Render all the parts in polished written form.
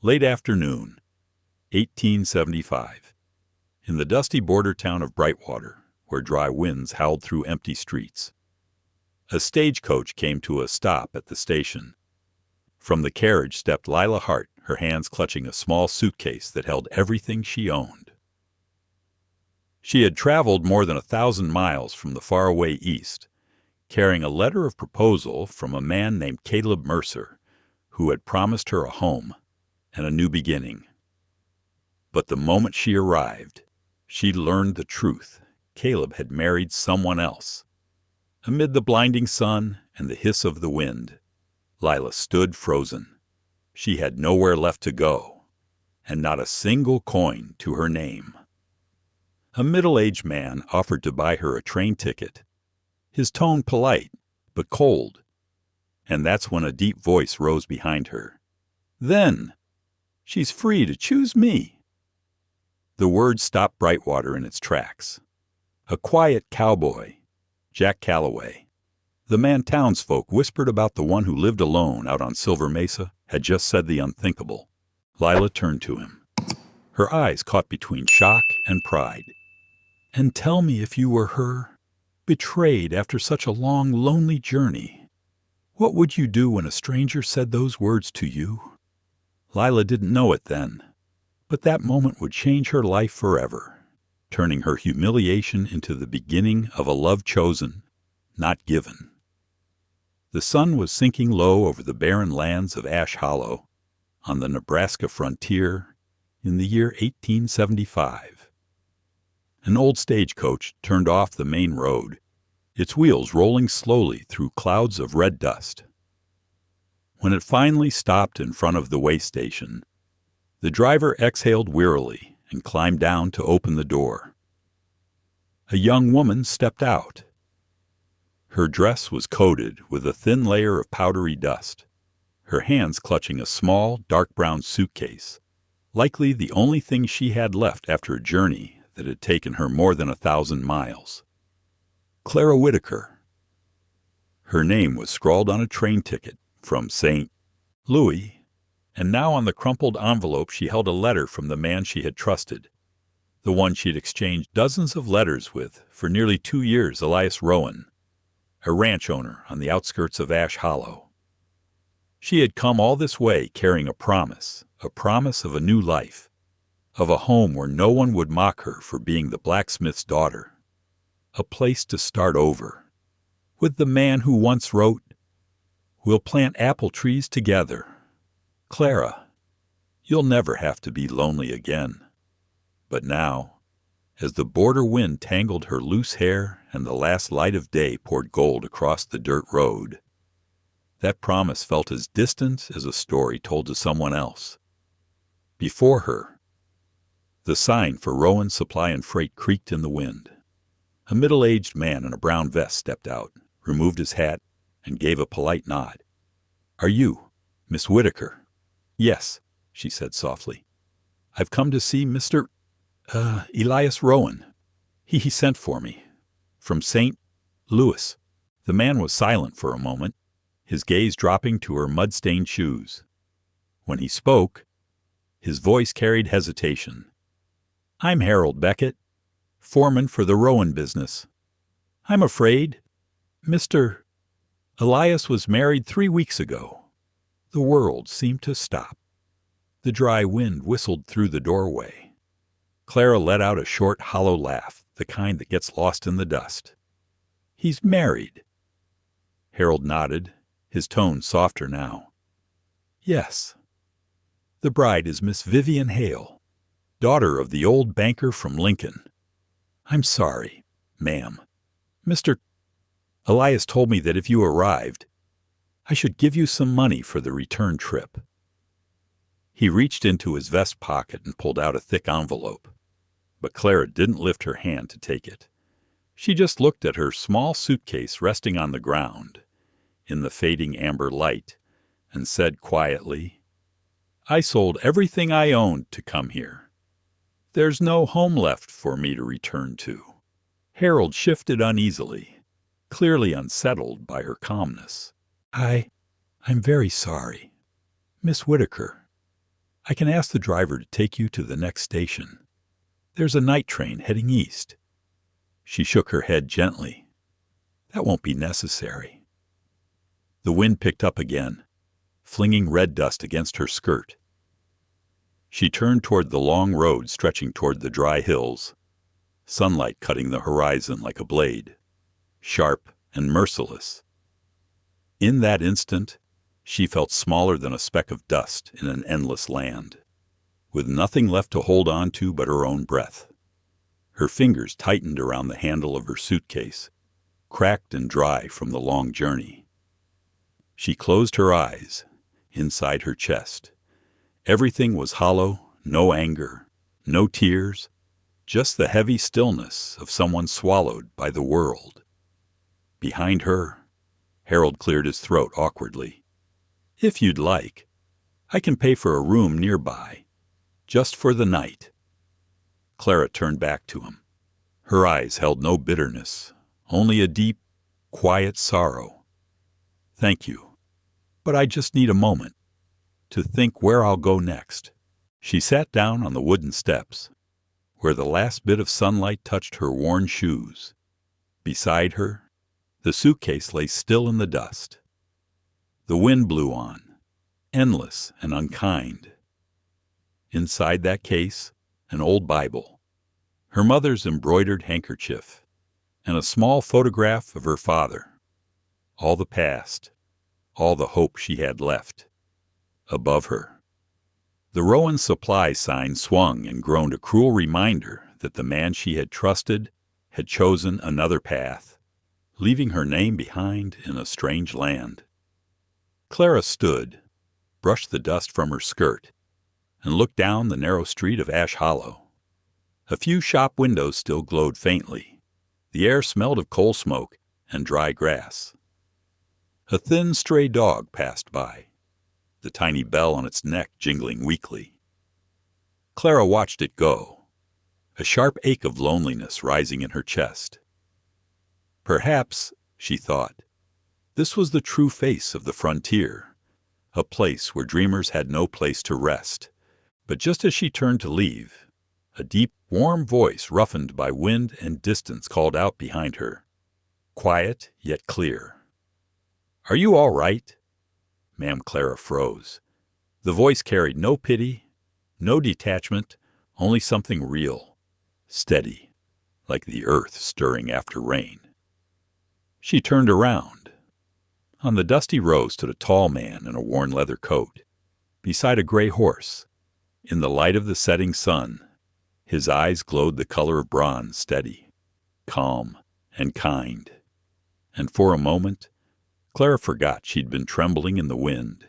Late afternoon, 1875. In the dusty border town of Brightwater, where dry winds howled through empty streets, a stagecoach came to a stop at the station. From the carriage stepped Lila Hart, her hands clutching a small suitcase that held everything she owned. She had traveled more than 1,000 miles from the faraway east, carrying a letter of proposal from a man named Caleb Mercer, who had promised her a home and a new beginning. But the moment she arrived, she learned the truth. Caleb had married someone else. Amid the blinding sun and the hiss of the wind, Lila stood frozen. She had nowhere left to go, and not a single coin to her name. A middle-aged man offered to buy her a train ticket, his tone polite but cold. And that's when a deep voice rose behind her. "Then, she's free to choose me." The words stopped Brightwater in its tracks. A quiet cowboy, Jack Calloway, the man townsfolk whispered about, the one who lived alone out on Silver Mesa, had just said the unthinkable. Lila turned to him, her eyes caught between shock and pride. "And tell me, if you were her, betrayed after such a long, lonely journey, what would you do when a stranger said those words to you?" Lila didn't know it then, but that moment would change her life forever, turning her humiliation into the beginning of a love chosen, not given. The sun was sinking low over the barren lands of Ash Hollow, on the Nebraska frontier, in the year 1875. An old stagecoach turned off the main road, its wheels rolling slowly through clouds of red dust. When it finally stopped in front of the way station, the driver exhaled wearily and climbed down to open the door. A young woman stepped out. Her dress was coated with a thin layer of powdery dust, her hands clutching a small, dark brown suitcase, likely the only thing she had left after a journey that had taken her more than 1,000 miles. Clara Whitaker. Her name was scrawled on a train ticket from St. Louis, and now on the crumpled envelope she held a letter from the man she had trusted, the one she had exchanged dozens of letters with for nearly 2 years, Elias Rowan, a ranch owner on the outskirts of Ash Hollow. She had come all this way carrying a promise of a new life, of a home where no one would mock her for being the blacksmith's daughter, a place to start over, with the man who once wrote, "We'll plant apple trees together. Clara, you'll never have to be lonely again." But now, as the border wind tangled her loose hair and the last light of day poured gold across the dirt road, that promise felt as distant as a story told to someone else. Before her, the sign for Rowan Supply and Freight creaked in the wind. A middle-aged man in a brown vest stepped out, removed his hat, and gave a polite nod. "Are you Miss Whitaker?" "Yes," she said softly. "I've come to see Mr. Elias Rowan. He sent for me. From St. Louis." The man was silent for a moment, his gaze dropping to her mud-stained shoes. When he spoke, his voice carried hesitation. "I'm Harold Beckett, foreman for the Rowan business. I'm afraid Mr. Elias was married 3 weeks ago." The world seemed to stop. The dry wind whistled through the doorway. Clara let out a short, hollow laugh, the kind that gets lost in the dust. "He's married." Harold nodded, his tone softer now. "Yes. The bride is Miss Vivian Hale, daughter of the old banker from Lincoln. I'm sorry, ma'am. Mr. Elias told me that if you arrived, I should give you some money for the return trip." He reached into his vest pocket and pulled out a thick envelope, but Clara didn't lift her hand to take it. She just looked at her small suitcase resting on the ground in the fading amber light and said quietly, "I sold everything I owned to come here. There's no home left for me to return to." Harold shifted uneasily, clearly unsettled by her calmness. I'm very sorry. Miss Whitaker, I can ask the driver to take you to the next station. There's a night train heading east." She shook her head gently. "That won't be necessary." The wind picked up again, flinging red dust against her skirt. She turned toward the long road stretching toward the dry hills, sunlight cutting the horizon like a blade, sharp and merciless. In that instant, she felt smaller than a speck of dust in an endless land, with nothing left to hold on to but her own breath. Her fingers tightened around the handle of her suitcase, cracked and dry from the long journey. She closed her eyes. Inside her chest, everything was hollow, no anger, no tears, just the heavy stillness of someone swallowed by the world. Behind her, Harold cleared his throat awkwardly. "If you'd like, I can pay for a room nearby, just for the night." Clara turned back to him. Her eyes held no bitterness, only a deep, quiet sorrow. "Thank you, but I just need a moment to think where I'll go next." She sat down on the wooden steps, where the last bit of sunlight touched her worn shoes. Beside her, the suitcase lay still in the dust. The wind blew on, endless and unkind. Inside that case, an old Bible, her mother's embroidered handkerchief, and a small photograph of her father. All the past, all the hope she had left. Above her, the Rowan Supply sign swung and groaned, a cruel reminder that the man she had trusted had chosen another path, leaving her name behind in a strange land. Clara stood, brushed the dust from her skirt, and looked down the narrow street of Ash Hollow. A few shop windows still glowed faintly. The air smelled of coal smoke and dry grass. A thin stray dog passed by, the tiny bell on its neck jingling weakly. Clara watched it go, a sharp ache of loneliness rising in her chest. Perhaps, she thought, this was the true face of the frontier, a place where dreamers had no place to rest. But just as she turned to leave, a deep, warm voice roughened by wind and distance called out behind her, quiet yet clear. "Are you all right?" Ma'am Clara froze. The voice carried no pity, no detachment, only something real, steady, like the earth stirring after rain. She turned around. On the dusty road stood a tall man in a worn leather coat, beside a gray horse. In the light of the setting sun, his eyes glowed the color of bronze, steady, calm, and kind. And for a moment, Clara forgot she'd been trembling in the wind.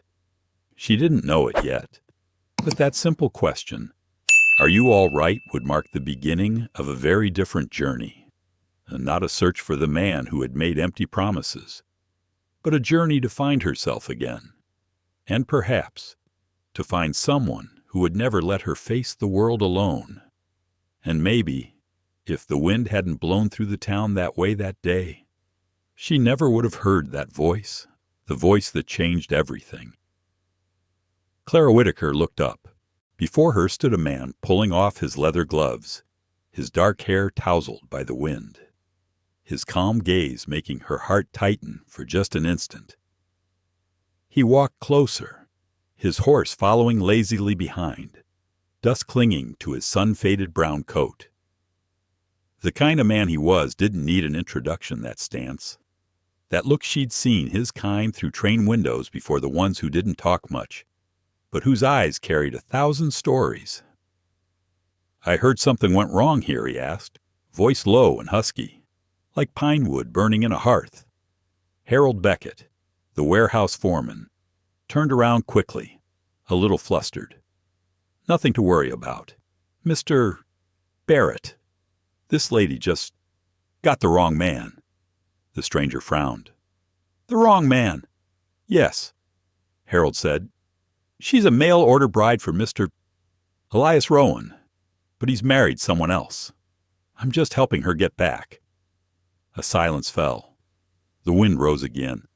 She didn't know it yet, but that simple question, "Are you all right?" would mark the beginning of a very different journey, and not a search for the man who had made empty promises, but a journey to find herself again, and perhaps to find someone who would never let her face the world alone. And maybe, if the wind hadn't blown through the town that way that day, she never would have heard that voice, the voice that changed everything. Clara Whitaker looked up. Before her stood a man pulling off his leather gloves, his dark hair tousled by the wind, his calm gaze making her heart tighten for just an instant. He walked closer, his horse following lazily behind, dust clinging to his sun-faded brown coat. The kind of man he was didn't need an introduction, that stance. That look she'd seen his kind through train windows before, the ones who didn't talk much, but whose eyes carried 1,000 stories. "I heard something went wrong here," he asked, voice low and husky, like pine wood burning in a hearth. Harold Beckett, the warehouse foreman, turned around quickly, a little flustered. "Nothing to worry about. Mr. Barrett. This lady just got the wrong man." The stranger frowned. "The wrong man?" "Yes," Harold said. "She's a mail-order bride for Mr. Elias Rowan, but he's married someone else. I'm just helping her get back." A silence fell. The wind rose again,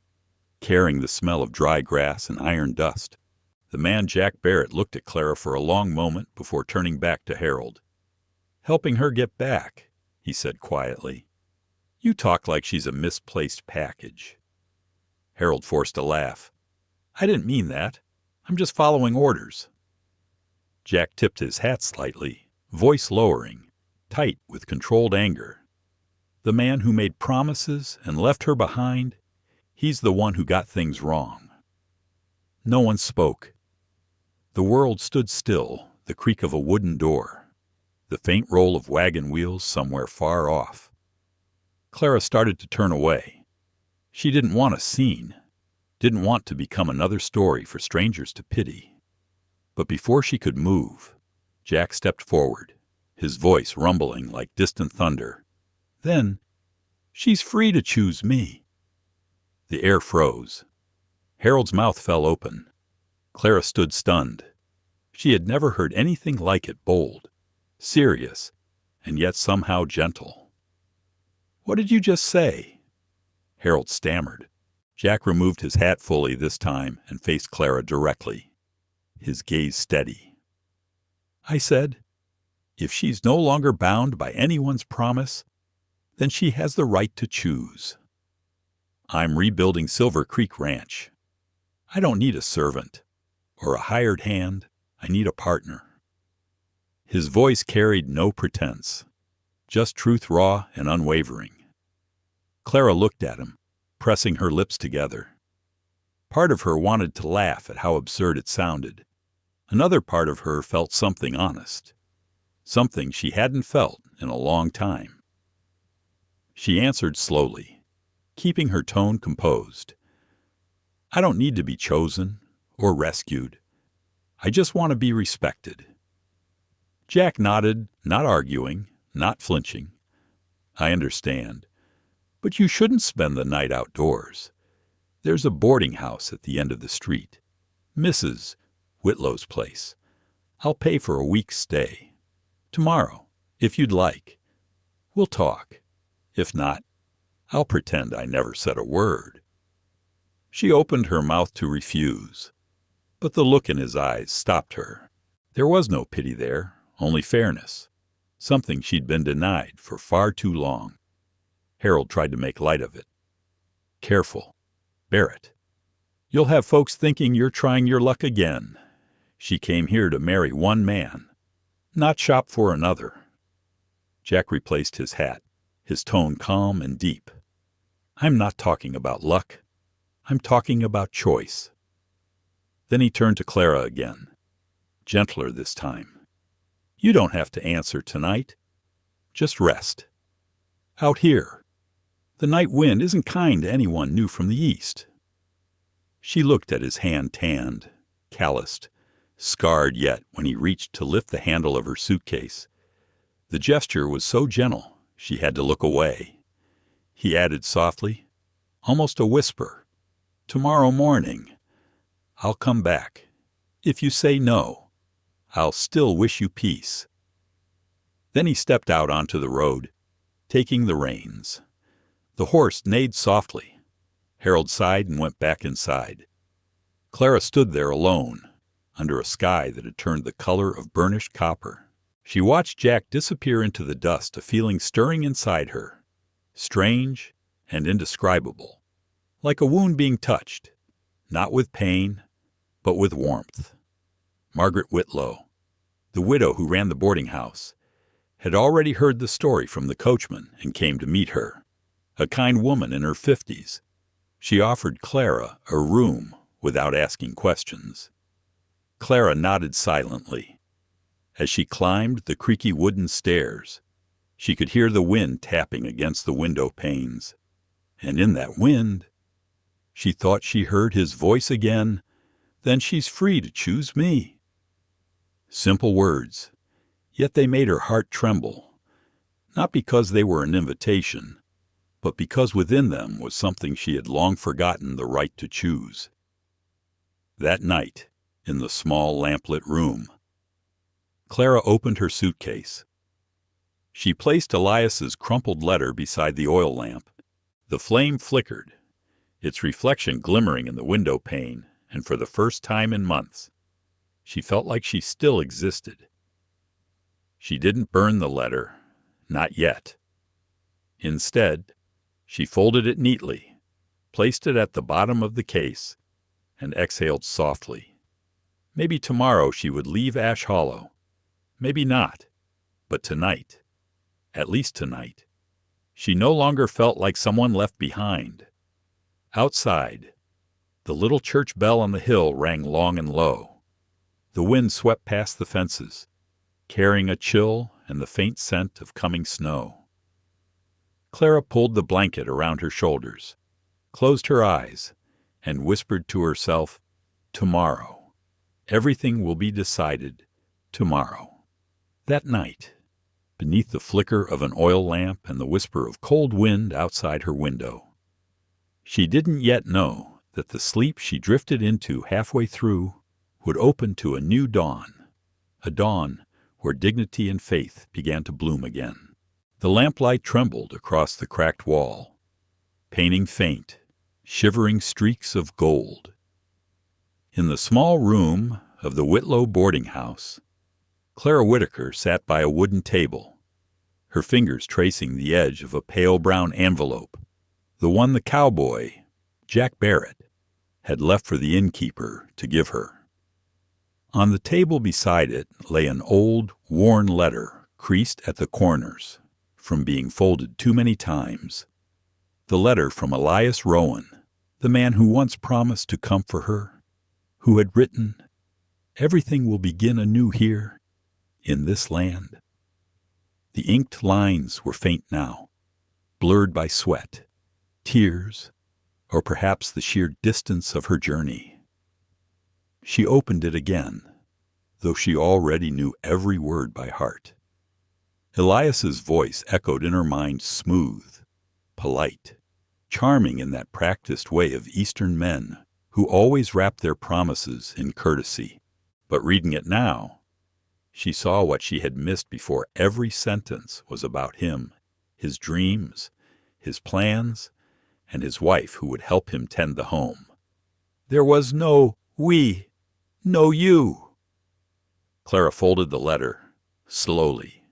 carrying the smell of dry grass and iron dust. The man Jack Barrett looked at Clara for a long moment before turning back to Harold. "Helping her get back," he said quietly. "You talk like she's a misplaced package." Harold forced a laugh. "I didn't mean that. I'm just following orders." Jack tipped his hat slightly, voice lowering, tight with controlled anger. "The man who made promises and left her behind, he's the one who got things wrong." No one spoke. The world stood still, the creak of a wooden door, the faint roll of wagon wheels somewhere far off. Clara started to turn away. She didn't want a scene, didn't want to become another story for strangers to pity. But before she could move, Jack stepped forward, his voice rumbling like distant thunder. Then, "She's free to choose me." The air froze. Harold's mouth fell open. Clara stood stunned. She had never heard anything like it, bold, serious, and yet somehow gentle. "What did you just say?" Harold stammered. Jack removed his hat fully this time and faced Clara directly, his gaze steady. "I said, if she's no longer bound by anyone's promise, then she has the right to choose. I'm rebuilding Silver Creek Ranch. I don't need a servant or a hired hand. I need a partner." His voice carried no pretense, just truth raw and unwavering. Clara looked at him, pressing her lips together. Part of her wanted to laugh at how absurd it sounded. Another part of her felt something honest, something she hadn't felt in a long time. She answered slowly, keeping her tone composed. "I don't need to be chosen or rescued. I just want to be respected." Jack nodded, not arguing, not flinching. "I understand. But you shouldn't spend the night outdoors. There's a boarding house at the end of the street. Mrs. Whitlow's place. I'll pay for a week's stay. Tomorrow, if you'd like. We'll talk. If not, I'll pretend I never said a word." She opened her mouth to refuse, but the look in his eyes stopped her. There was no pity there, only fairness, something she'd been denied for far too long. Harold tried to make light of it. "Careful, Barrett. You'll have folks thinking you're trying your luck again. She came here to marry one man, not shop for another." Jack replaced his hat, his tone calm and deep. "I'm not talking about luck. I'm talking about choice." Then he turned to Clara again, gentler this time. "You don't have to answer tonight. Just rest. Out here, the night wind isn't kind to anyone new from the east." She looked at his hand, tanned, calloused, scarred yet when he reached to lift the handle of her suitcase. The gesture was so gentle, she had to look away. He added softly, almost a whisper, "Tomorrow morning, I'll come back. If you say no, I'll still wish you peace." Then he stepped out onto the road, taking the reins. The horse neighed softly. Harold sighed and went back inside. Clara stood there alone, under a sky that had turned the color of burnished copper. She watched Jack disappear into the dust, a feeling stirring inside her, strange and indescribable, like a wound being touched, not with pain, but with warmth. Margaret Whitlow, the widow who ran the boarding house, had already heard the story from the coachman and came to meet her. A kind woman in her 50s, she offered Clara a room without asking questions. Clara nodded silently. As she climbed the creaky wooden stairs, she could hear the wind tapping against the window panes. And in that wind, she thought she heard his voice again, "Then she's free to choose me." Simple words, yet they made her heart tremble, not because they were an invitation, but because within them was something she had long forgotten the right to choose. That night, in the small lamplit room, Clara opened her suitcase. She placed Elias's crumpled letter beside the oil lamp. The flame flickered, its reflection glimmering in the window pane, and for the first time in months, She felt like she still existed. She didn't burn the letter, not yet. Instead, she folded it neatly, placed it at the bottom of the case, and exhaled softly. Maybe tomorrow she would leave Ash Hollow. Maybe not. But tonight, at least tonight, she no longer felt like someone left behind. Outside, the little church bell on the hill rang long and low. The wind swept past the fences, carrying a chill and the faint scent of coming snow. Clara pulled the blanket around her shoulders, closed her eyes, and whispered to herself, "Tomorrow. Everything will be decided tomorrow." That night, beneath the flicker of an oil lamp and the whisper of cold wind outside her window, she didn't yet know that the sleep she drifted into halfway through would open to a new dawn, a dawn where dignity and faith began to bloom again. The lamplight trembled across the cracked wall, painting faint, shivering streaks of gold. In the small room of the Whitlow boarding house, Clara Whitaker sat by a wooden table, her fingers tracing the edge of a pale brown envelope, the one the cowboy, Jack Barrett, had left for the innkeeper to give her. On the table beside it lay an old, worn letter, creased at the corners from being folded too many times. The letter from Elias Rowan, the man who once promised to come for her, who had written, "Everything will begin anew here, in this land." The inked lines were faint now, blurred by sweat, tears, or perhaps the sheer distance of her journey. She opened it again, though she already knew every word by heart. Elias's voice echoed in her mind, smooth, polite, charming in that practiced way of Eastern men who always wrap their promises in courtesy. But reading it now, she saw what she had missed before. Every sentence was about him, his dreams, his plans, and his wife who would help him tend the home. There was no we, no you. Clara folded the letter, slowly,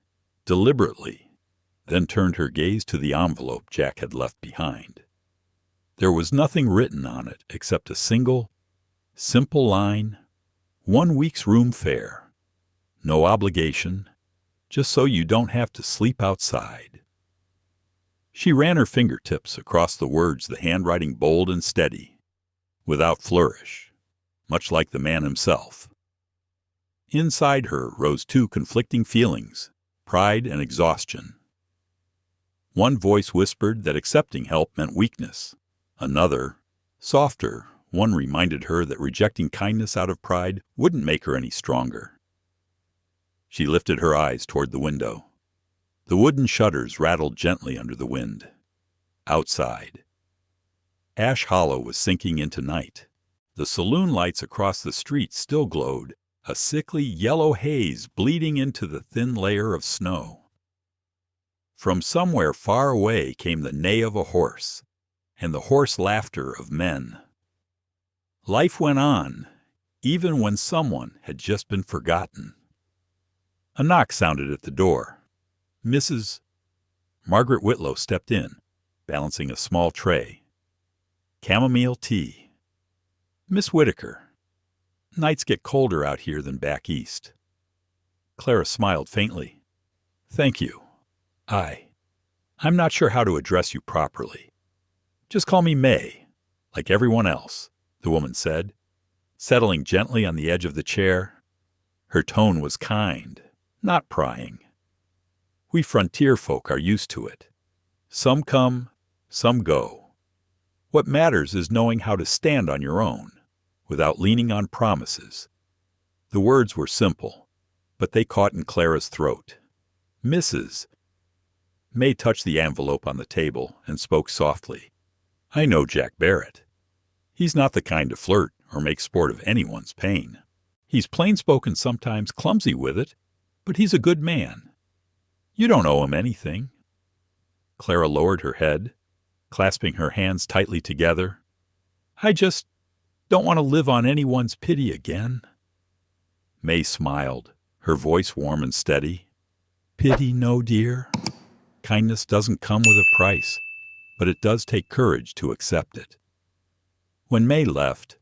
deliberately, then turned her gaze to the envelope Jack had left behind. There was nothing written on it except a single, simple line, 1 week's room fare. No obligation, just so you don't have to sleep outside. She ran her fingertips across the words, the handwriting bold and steady, without flourish, much like the man himself. Inside her rose two conflicting feelings, pride and exhaustion. One voice whispered that accepting help meant weakness. Another, softer, one reminded her that rejecting kindness out of pride wouldn't make her any stronger. She lifted her eyes toward the window. The wooden shutters rattled gently under the wind. Outside, Ash Hollow was sinking into night. The saloon lights across the street still glowed, a sickly yellow haze bleeding into the thin layer of snow. From somewhere far away came the neigh of a horse, and the hoarse laughter of men. Life went on, even when someone had just been forgotten. A knock sounded at the door. Margaret Whitlow stepped in, balancing a small tray. Chamomile tea. "Miss Whitaker. Nights get colder out here than back east." Clara smiled faintly. "Thank you. I'm not sure how to address you properly. Just call me May, like everyone else," the woman said, settling gently on the edge of the chair. Her tone was kind, not prying. "We frontier folk are used to it. Some come, some go. What matters is knowing how to stand on your own, without leaning on promises." The words were simple, but they caught in Clara's throat. "Mrs." May touched the envelope on the table and spoke softly. "I know Jack Barrett. He's not the kind to flirt or make sport of anyone's pain. He's plain-spoken, sometimes clumsy with it, but he's a good man. You don't owe him anything." Clara lowered her head, clasping her hands tightly together. "I just don't want to live on anyone's pity again." May smiled, her voice warm and steady. Pity no, dear. Kindness doesn't come with a price, but it does take courage to accept it. When May left,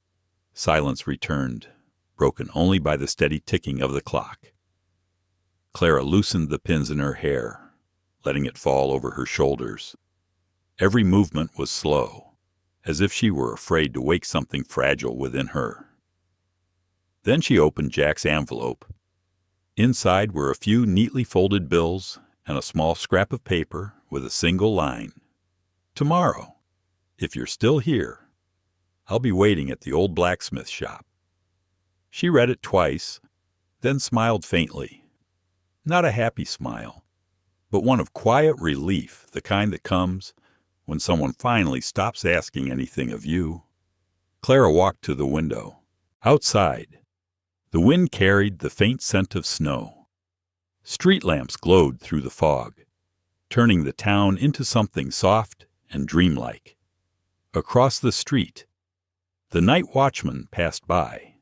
silence returned, broken only by the steady ticking of the clock. Clara loosened the pins in her hair, letting it fall over her shoulders. Every movement was slow, as if she were afraid to wake something fragile within her. Then she opened Jack's envelope. Inside were a few neatly folded bills and a small scrap of paper with a single line. Tomorrow, if you're still here, I'll be waiting at the old blacksmith shop. She read it twice, then smiled faintly. Not a happy smile, but one of quiet relief, the kind that comes when someone finally stops asking anything of you. Clara walked to the window. Outside, the wind carried the faint scent of snow. Street lamps glowed through the fog, turning the town into something soft and dreamlike. Across the street, the night watchman passed by,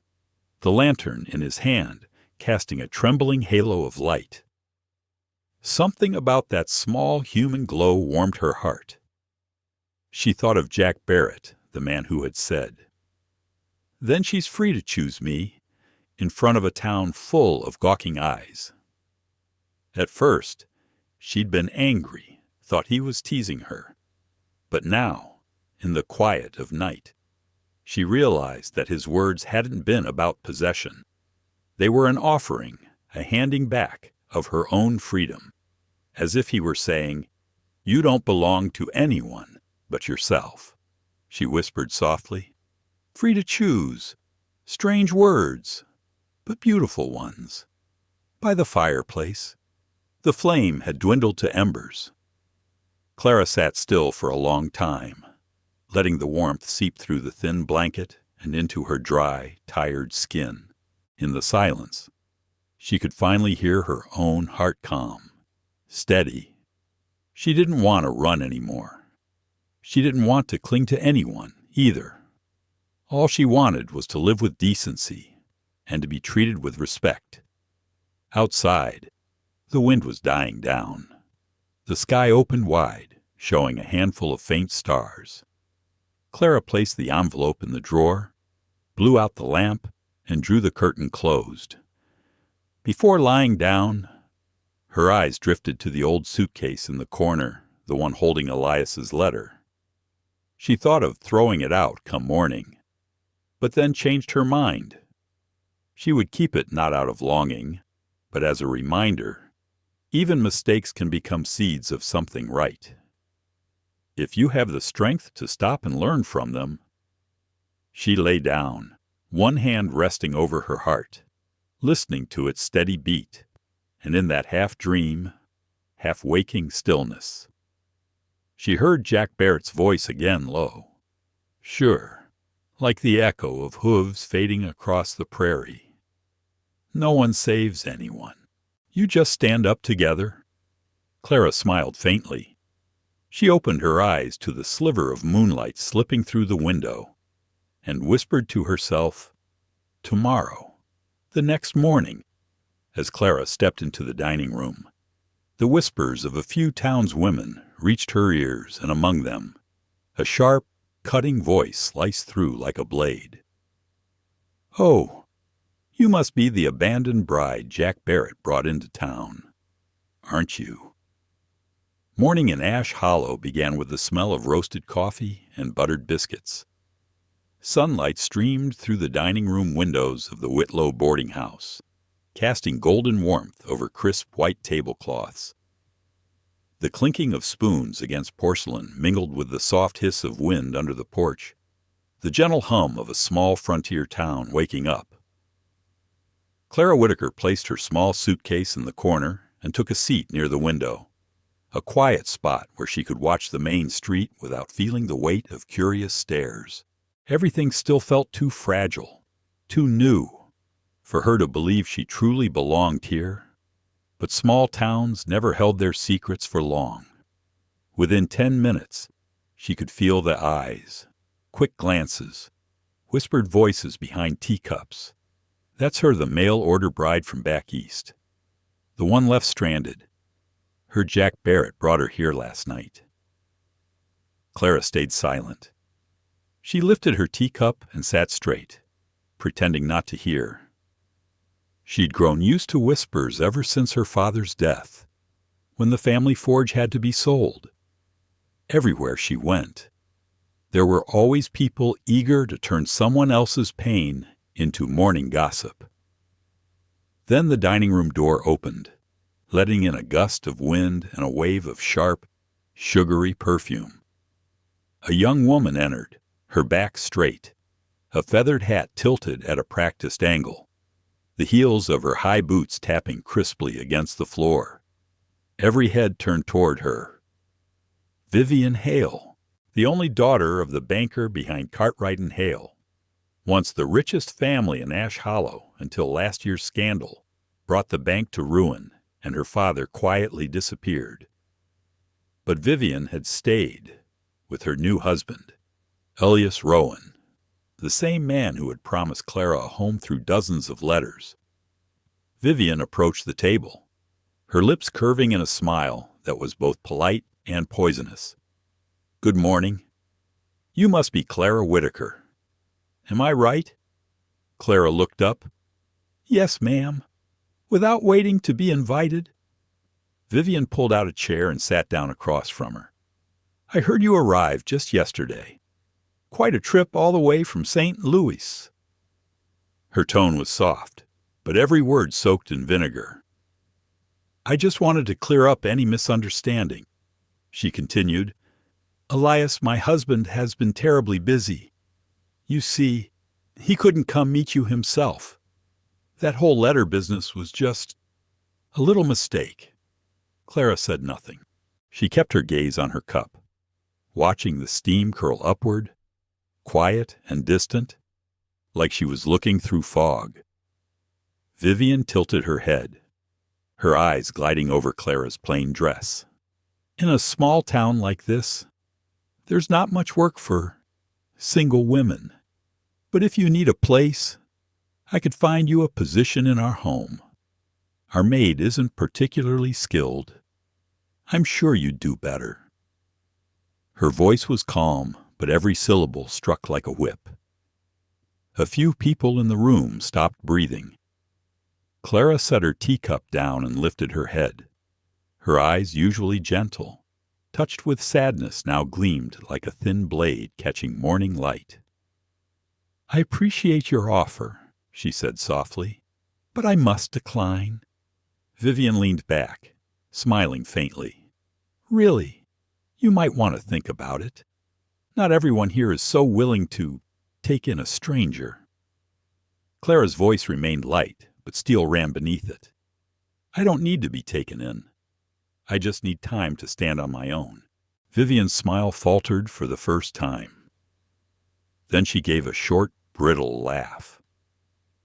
the lantern in his hand casting a trembling halo of light. Something about that small human glow warmed her heart. She thought of Jack Barrett, the man who had said, "Then she's free to choose me," in front of a town full of gawking eyes. At first, she'd been angry, thought he was teasing her. But now, in the quiet of night, she realized that his words hadn't been about possession. They were an offering, a handing back of her own freedom, as if he were saying, "You don't belong to anyone but yourself." She whispered softly, "Free to choose. Strange words, but beautiful ones." By the fireplace, the flame had dwindled to embers. Clara sat still for a long time, letting the warmth seep through the thin blanket and into her dry, tired skin. In the silence, she could finally hear her own heart calm, steady. She didn't want to run anymore. She didn't want to cling to anyone, either. All she wanted was to live with decency and to be treated with respect. Outside, the wind was dying down. The sky opened wide, showing a handful of faint stars. Clara placed the envelope in the drawer, blew out the lamp, and drew the curtain closed. Before lying down, her eyes drifted to the old suitcase in the corner, the one holding Elias's letter. She thought of throwing it out come morning, but then changed her mind. She would keep it not out of longing, but as a reminder. Even mistakes can become seeds of something right. If you have the strength to stop and learn from them. She lay down, one hand resting over her heart, listening to its steady beat, and in that half-dream, half-waking stillness, she heard Jack Barrett's voice again low. Sure, like the echo of hooves fading across the prairie. No one saves anyone. You just stand up together. Clara smiled faintly. She opened her eyes to the sliver of moonlight slipping through the window and whispered to herself, tomorrow, the next morning. As Clara stepped into the dining room, the whispers of a few townswomen reached her ears, and among them, a sharp, cutting voice sliced through like a blade. "Oh, you must be the abandoned bride Jack Barrett brought into town, aren't you?" Morning in Ash Hollow began with the smell of roasted coffee and buttered biscuits. Sunlight streamed through the dining room windows of the Whitlow boarding house, casting golden warmth over crisp white tablecloths. The clinking of spoons against porcelain mingled with the soft hiss of wind under the porch, the gentle hum of a small frontier town waking up. Clara Whitaker placed her small suitcase in the corner and took a seat near the window, a quiet spot where she could watch the main street without feeling the weight of curious stares. Everything still felt too fragile, too new, for her to believe she truly belonged here. But small towns never held their secrets for long. Within 10 minutes, she could feel the eyes, quick glances, whispered voices behind teacups, That's her, the mail-order bride from back east. The one left stranded. Heard Jack Barrett brought her here last night. Clara stayed silent. She lifted her teacup and sat straight, pretending not to hear. She'd grown used to whispers ever since her father's death, when the family forge had to be sold. Everywhere she went, there were always people eager to turn someone else's pain into morning gossip. Then the dining room door opened, letting in a gust of wind and a wave of sharp, sugary perfume. A young woman entered, her back straight, a feathered hat tilted at a practiced angle, the heels of her high boots tapping crisply against the floor. Every head turned toward her. Vivian Hale, the only daughter of the banker behind Cartwright and Hale, once the richest family in Ash Hollow until last year's scandal brought the bank to ruin and her father quietly disappeared. But Vivian had stayed with her new husband, Elias Rowan, the same man who had promised Clara a home through dozens of letters. Vivian approached the table, her lips curving in a smile that was both polite and poisonous. "Good morning. You must be Clara Whitaker. Am I right?" Clara looked up. "Yes, ma'am," without waiting to be invited. Vivian pulled out a chair and sat down across from her. "I heard you arrived just yesterday. Quite a trip all the way from St. Louis." Her tone was soft, but every word soaked in vinegar. "I just wanted to clear up any misunderstanding," she continued. "Elias, my husband, has been terribly busy. You see, he couldn't come meet you himself. That whole letter business was just a little mistake." Clara said nothing. She kept her gaze on her cup, watching the steam curl upward, quiet and distant, like she was looking through fog. Vivian tilted her head, her eyes gliding over Clara's plain dress. "In a small town like this, there's not much work for single women. But if you need a place, I could find you a position in our home. Our maid isn't particularly skilled. I'm sure you'd do better." Her voice was calm, but every syllable struck like a whip. A few people in the room stopped breathing. Clara set her teacup down and lifted her head. Her eyes, usually gentle, touched with sadness, now gleamed like a thin blade catching morning light. "I appreciate your offer," she said softly, "but I must decline." Vivian leaned back, smiling faintly. "Really, you might want to think about it. Not everyone here is so willing to take in a stranger." Clara's voice remained light, but steel ran beneath it. "I don't need to be taken in. I just need time to stand on my own." Vivian's smile faltered for the first time. Then she gave a short, brittle laugh.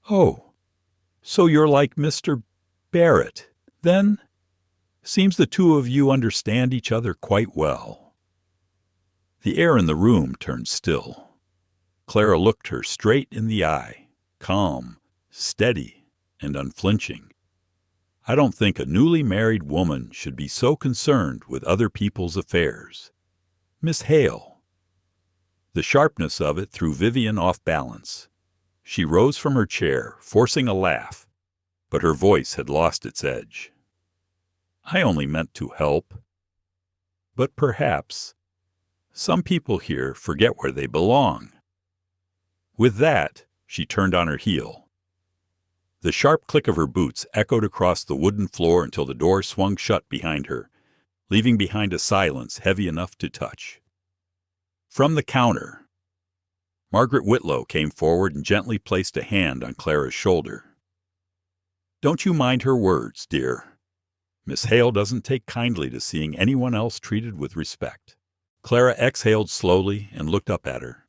"Oh, so you're like Mr. Barrett, then? Seems the two of you understand each other quite well." The air in the room turned still. Clara looked her straight in the eye, calm, steady, and unflinching. "I don't think a newly married woman should be so concerned with other people's affairs. Miss Hale." The sharpness of it threw Vivian off balance. She rose from her chair, forcing a laugh, but her voice had lost its edge. "I only meant to help. But perhaps some people here forget where they belong." With that, she turned on her heel. The sharp click of her boots echoed across the wooden floor until the door swung shut behind her, leaving behind a silence heavy enough to touch. From the counter, Margaret Whitlow came forward and gently placed a hand on Clara's shoulder. "Don't you mind her words, dear. Miss Hale doesn't take kindly to seeing anyone else treated with respect." Clara exhaled slowly and looked up at her.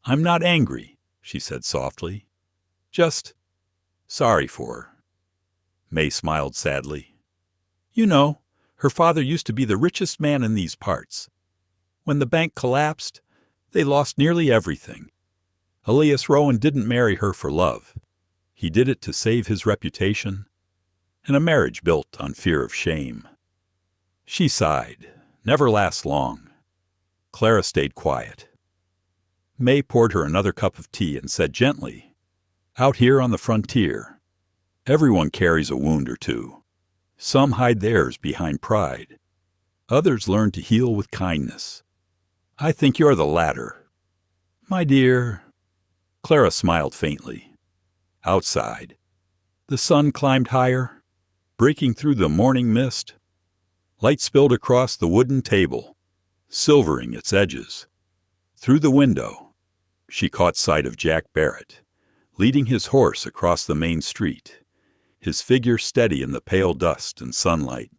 "I'm not angry," she said softly. "Just sorry for her." May smiled sadly. "You know, her father used to be the richest man in these parts. When the bank collapsed, they lost nearly everything. Elias Rowan didn't marry her for love. He did it to save his reputation, and a marriage built on fear of shame. She sighed. Never lasts long. Clara stayed quiet. May poured her another cup of tea and said gently, "Out here on the frontier, everyone carries a wound or two. Some hide theirs behind pride. Others learn to heal with kindness. I think you're the latter. My dear." Clara smiled faintly. Outside, the sun climbed higher, breaking through the morning mist. Light spilled across the wooden table, silvering its edges. Through the window, she caught sight of Jack Barrett, leading his horse across the main street, his figure steady in the pale dust and sunlight.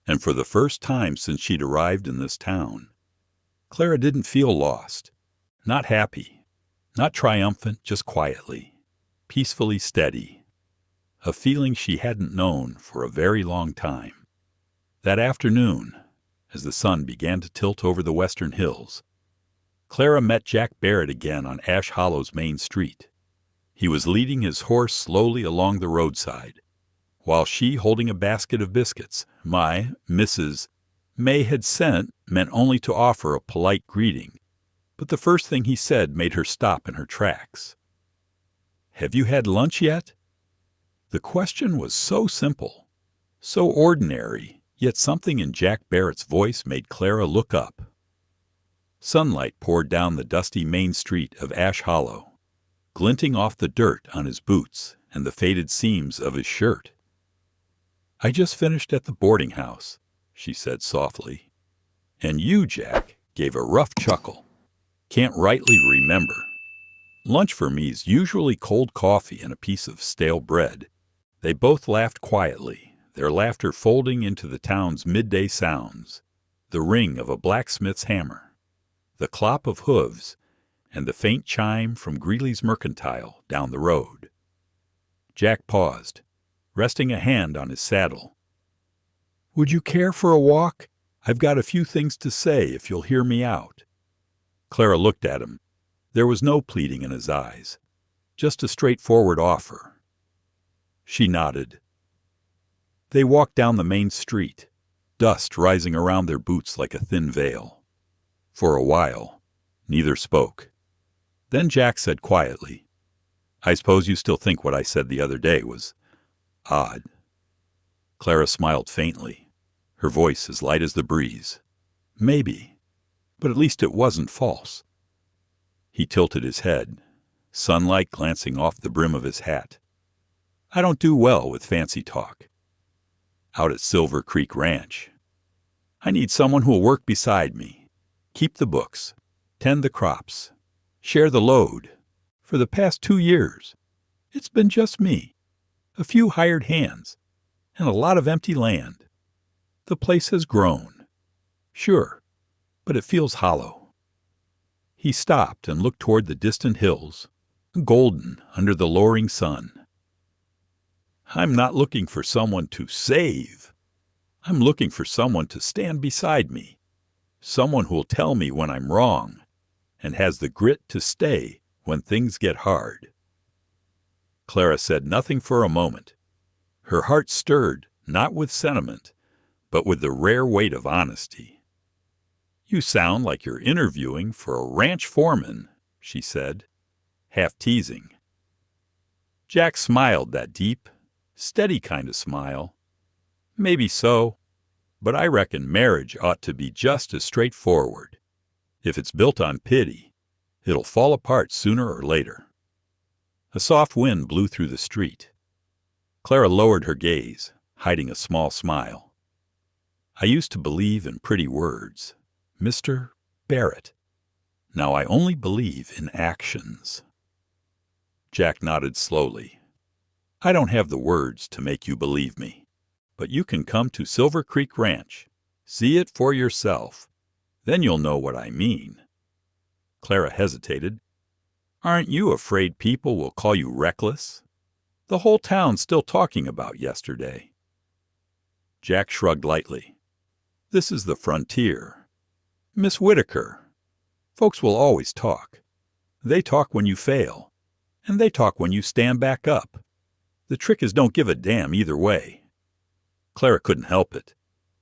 And for the first time since she'd arrived in this town, Clara didn't feel lost, not happy, not triumphant, just quietly, peacefully steady, a feeling she hadn't known for a very long time. That afternoon, as the sun began to tilt over the western hills, Clara met Jack Barrett again on Ash Hollow's main street. He was leading his horse slowly along the roadside, while she, holding a basket of biscuits Mrs. May had sent, meant only to offer a polite greeting. But the first thing he said made her stop in her tracks. "Have you had lunch yet?" The question was so simple, so ordinary, yet something in Jack Barrett's voice made Clara look up. Sunlight poured down the dusty main street of Ash Hollow, glinting off the dirt on his boots and the faded seams of his shirt. "I just finished at the boarding house," she said softly. "And you, Jack," gave a rough chuckle. "Can't rightly remember. Lunch for me is usually cold coffee and a piece of stale bread." They both laughed quietly, their laughter folding into the town's midday sounds, the ring of a blacksmith's hammer, the clop of hooves, and the faint chime from Greeley's Mercantile down the road. Jack paused, resting a hand on his saddle. "Would you care for a walk? I've got a few things to say if you'll hear me out." Clara looked at him. There was no pleading in his eyes, just a straightforward offer. She nodded. They walked down the main street, dust rising around their boots like a thin veil. For a while, neither spoke. Then Jack said quietly, "I suppose you still think what I said the other day was odd." Clara smiled faintly, her voice as light as the breeze. "Maybe, but at least it wasn't false." He tilted his head, sunlight glancing off the brim of his hat. "I don't do well with fancy talk. Out at Silver Creek Ranch, I need someone who'll work beside me, keep the books, tend the crops, share the load. For the past 2 years, it's been just me, a few hired hands, and a lot of empty land. The place has grown, sure, but it feels hollow." He stopped and looked toward the distant hills, golden under the lowering sun. "I'm not looking for someone to save. I'm looking for someone to stand beside me, someone who'll tell me when I'm wrong, and has the grit to stay when things get hard." Clara said nothing for a moment. Her heart stirred, not with sentiment, but with the rare weight of honesty. "You sound like you're interviewing for a ranch foreman," she said, half teasing. Jack smiled, that deep, steady kind of smile. "Maybe so, but I reckon marriage ought to be just as straightforward. If it's built on pity, it'll fall apart sooner or later." A soft wind blew through the street. Clara lowered her gaze, hiding a small smile. "I used to believe in pretty words, Mr. Barrett. Now I only believe in actions." Jack nodded slowly. "I don't have the words to make you believe me, but you can come to Silver Creek Ranch, see it for yourself. Then you'll know what I mean." Clara hesitated. "Aren't you afraid people will call you reckless? The whole town's still talking about yesterday." Jack shrugged lightly. "This is the frontier. Miss Whitaker. Folks will always talk. They talk when you fail. And they talk when you stand back up. The trick is don't give a damn either way." Clara couldn't help it.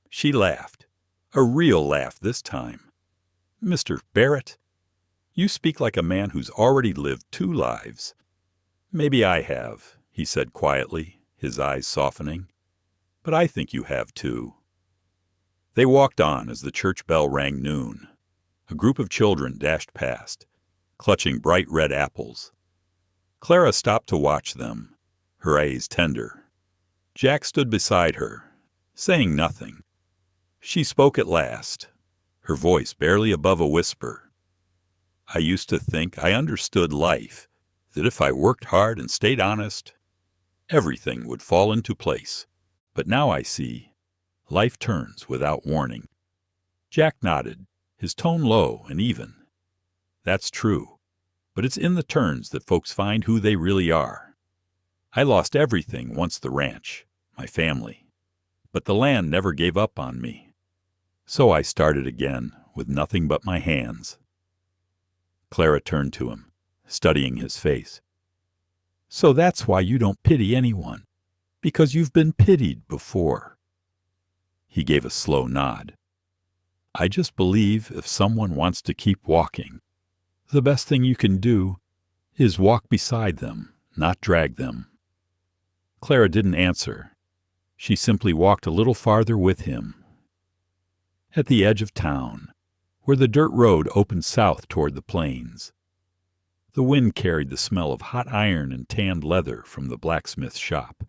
She laughed. A real laugh this time. "Mr. Barrett, you speak like a man who's already lived 2 lives." "Maybe I have," he said quietly, his eyes softening. "But I think you have too." They walked on as the church bell rang noon. A group of children dashed past, clutching bright red apples. Clara stopped to watch them, her eyes tender. Jack stood beside her, saying nothing. She spoke at last, her voice barely above a whisper. "I used to think I understood life, that if I worked hard and stayed honest, everything would fall into place. But now I see, life turns without warning." Jack nodded, his tone low and even. "That's true, but it's in the turns that folks find who they really are. I lost everything once the ranch, my family, but the land never gave up on me. So I started again with nothing but my hands." Clara turned to him, studying his face. "So that's why you don't pity anyone, because you've been pitied before." He gave a slow nod. "I just believe if someone wants to keep walking, the best thing you can do is walk beside them, not drag them." Clara didn't answer. She simply walked a little farther with him. At the edge of town, where the dirt road opened south toward the plains, the wind carried the smell of hot iron and tanned leather from the blacksmith's shop.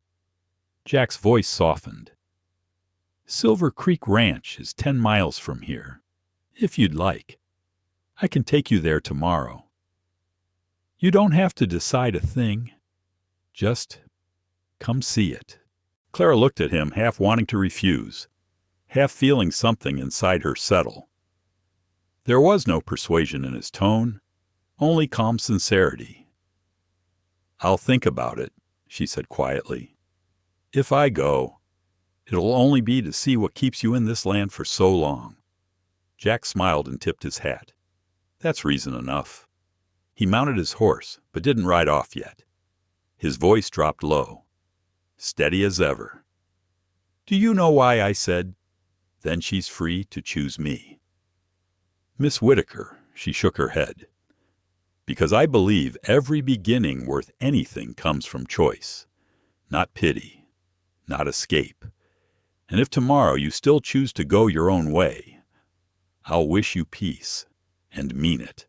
Jack's voice softened. "Silver Creek Ranch is 10 miles from here, if you'd like. I can take you there tomorrow. You don't have to decide a thing. Just come see it." Clara looked at him, half wanting to refuse, half feeling something inside her settle. There was no persuasion in his tone, only calm sincerity. "I'll think about it," she said quietly. "If I go, it'll only be to see what keeps you in this land for so long." Jack smiled and tipped his hat. "That's reason enough." He mounted his horse, but didn't ride off yet. His voice dropped low, steady as ever. "Do you know why I said, 'Then she's free to choose me'?" "Miss Whitaker," she shook her head. "Because I believe every beginning worth anything comes from choice, not pity, not escape. And if tomorrow you still choose to go your own way, I'll wish you peace, and mean it."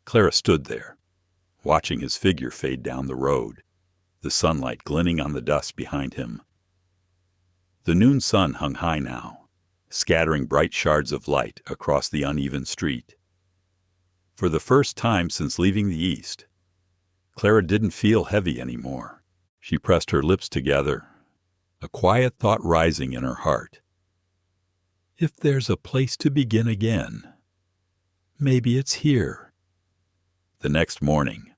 Clara stood there, watching his figure fade down the road, the sunlight glinting on the dust behind him. The noon sun hung high now, scattering bright shards of light across the uneven street. For the first time since leaving the East, Clara didn't feel heavy anymore. She pressed her lips together, a quiet thought rising in her heart. If there's a place to begin again, maybe it's here. The next morning,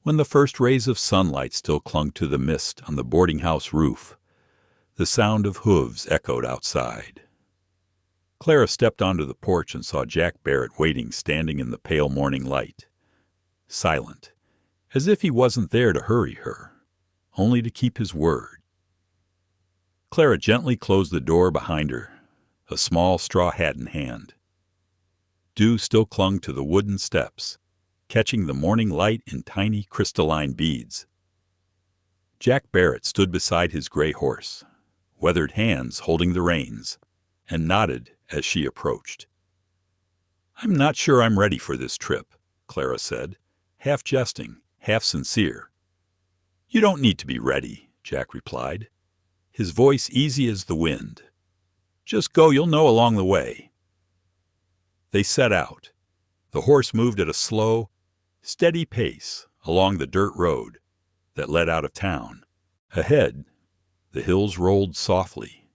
when the first rays of sunlight still clung to the mist on the boarding house roof, the sound of hooves echoed outside. Clara stepped onto the porch and saw Jack Barrett waiting, standing in the pale morning light, silent, as if he wasn't there to hurry her, only to keep his word. Clara gently closed the door behind her, a small straw hat in hand. Dew still clung to the wooden steps, catching the morning light in tiny crystalline beads. Jack Barrett stood beside his gray horse, weathered hands holding the reins, and nodded as she approached. "I'm not sure I'm ready for this trip," Clara said, half jesting, half sincere. "You don't need to be ready," Jack replied, his voice easy as the wind. "Just go, you'll know along the way." They set out. The horse moved at a slow, steady pace along the dirt road that led out of town. Ahead, the hills rolled softly,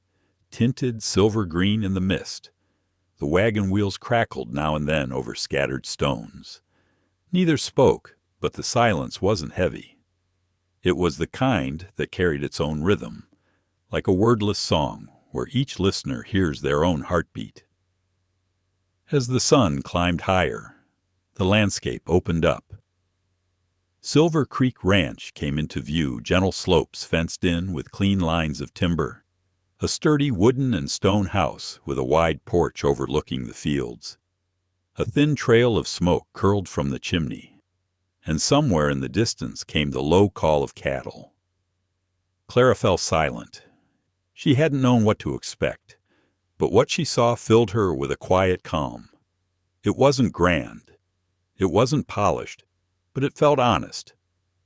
tinted silver green in the mist. The wagon wheels crackled now and then over scattered stones. Neither spoke, but the silence wasn't heavy. It was the kind that carried its own rhythm, like a wordless song where each listener hears their own heartbeat. As the sun climbed higher, the landscape opened up. Silver Creek Ranch came into view, gentle slopes fenced in with clean lines of timber, a sturdy wooden and stone house with a wide porch overlooking the fields. A thin trail of smoke curled from the chimney, and somewhere in the distance came the low call of cattle. Clara fell silent. She hadn't known what to expect, but what she saw filled her with a quiet calm. It wasn't grand. It wasn't polished, but it felt honest,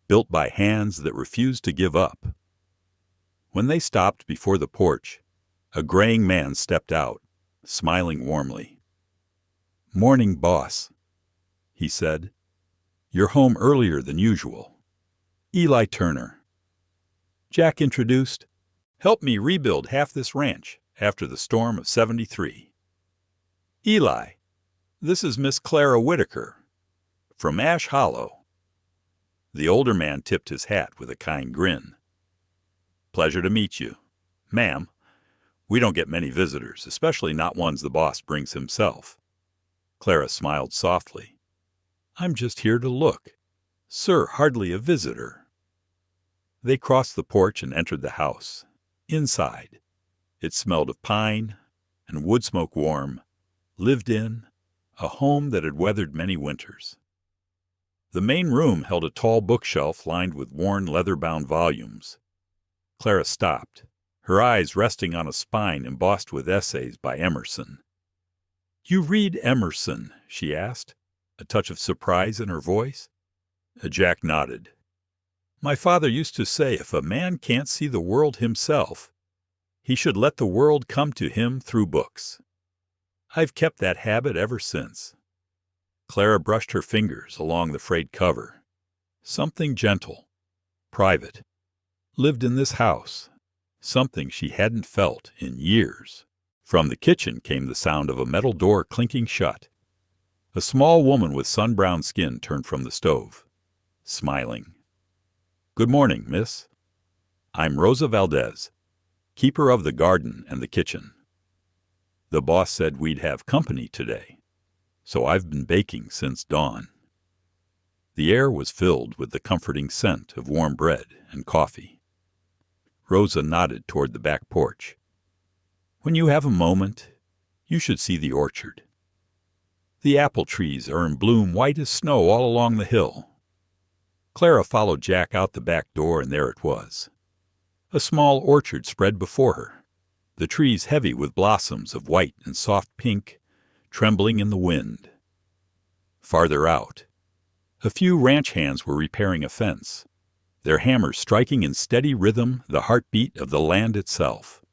built by hands that refused to give up. When they stopped before the porch, a graying man stepped out, smiling warmly. "Morning, boss," he said. "You're home earlier than usual. Eli Turner." Jack introduced, "Helped me rebuild half this ranch after the storm of '73. Eli, this is Miss Clara Whitaker, from Ash Hollow." The older man tipped his hat with a kind grin. "Pleasure to meet you. Ma'am, we don't get many visitors, especially not ones the boss brings himself." Clara smiled softly. "I'm just here to look. Sir, hardly a visitor." They crossed the porch and entered the house. Inside, it smelled of pine and wood smoke warm, lived in, a home that had weathered many winters. The main room held a tall bookshelf lined with worn leather-bound volumes. Clara stopped, her eyes resting on a spine embossed with essays by Emerson. "You read Emerson?" she asked, a touch of surprise in her voice. Jack nodded. "My father used to say if a man can't see the world himself, he should let the world come to him through books. I've kept that habit ever since." Clara brushed her fingers along the frayed cover. Something gentle, private, lived in this house, something she hadn't felt in years. From the kitchen came the sound of a metal door clinking shut. A small woman with sun-browned skin turned from the stove, smiling. "Good morning, miss. I'm Rosa Valdez, keeper of the garden and the kitchen. The boss said we'd have company today, so I've been baking since dawn." The air was filled with the comforting scent of warm bread and coffee. Rosa nodded toward the back porch. "When you have a moment, you should see the orchard. The apple trees are in bloom white as snow all along the hill." Clara followed Jack out the back door, and there it was. A small orchard spread before her, the trees heavy with blossoms of white and soft pink, trembling in the wind. Farther out, a few ranch hands were repairing a fence, their hammers striking in steady rhythm the heartbeat of the land itself.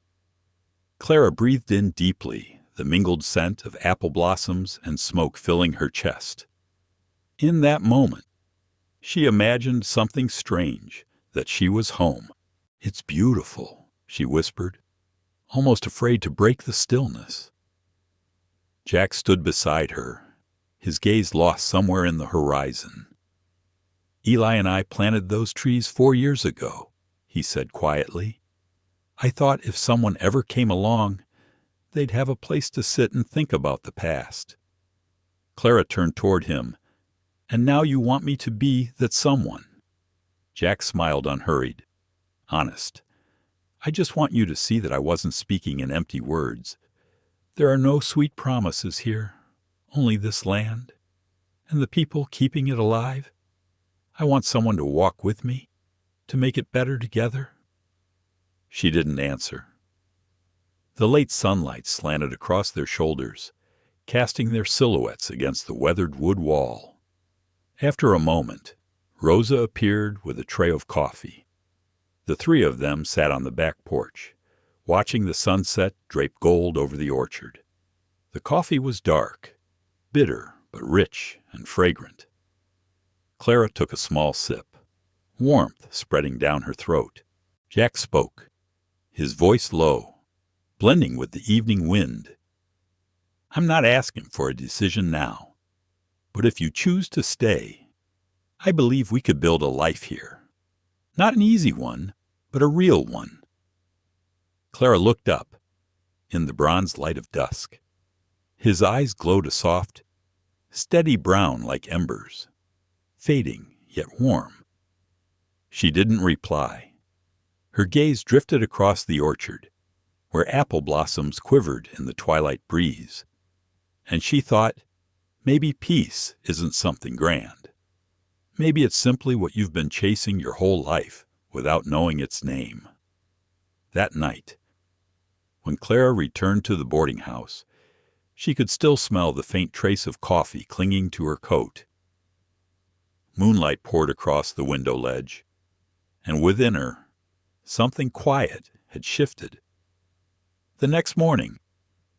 Clara breathed in deeply, the mingled scent of apple blossoms and smoke filling her chest. In that moment, she imagined something strange, that she was home. "It's beautiful," she whispered, almost afraid to break the stillness. Jack stood beside her, his gaze lost somewhere in the horizon. "Eli and I planted those trees 4 years ago," he said quietly. "I thought if someone ever came along, they'd have a place to sit and think about the past." Clara turned toward him. "And now you want me to be that someone." Jack smiled unhurried, honest. "I just want you to see that I wasn't speaking in empty words. There are no sweet promises here, only this land, and the people keeping it alive. I want someone to walk with me, to make it better together." She didn't answer. The late sunlight slanted across their shoulders, casting their silhouettes against the weathered wood wall. After a moment, Rosa appeared with a tray of coffee. The three of them sat on the back porch, watching the sunset drape gold over the orchard. The coffee was dark, bitter but rich and fragrant. Clara took a small sip, warmth spreading down her throat. Jack spoke, his voice low, blending with the evening wind. "I'm not asking for a decision now, but if you choose to stay, I believe we could build a life here. Not an easy one, but a real one." Clara looked up, in the bronze light of dusk. His eyes glowed a soft, steady brown like embers, fading yet warm. She didn't reply. Her gaze drifted across the orchard, where apple blossoms quivered in the twilight breeze. And she thought, maybe peace isn't something grand. Maybe it's simply what you've been chasing your whole life without knowing its name. That night, when Clara returned to the boarding house, she could still smell the faint trace of coffee clinging to her coat. Moonlight poured across the window ledge, and within her, something quiet had shifted. The next morning,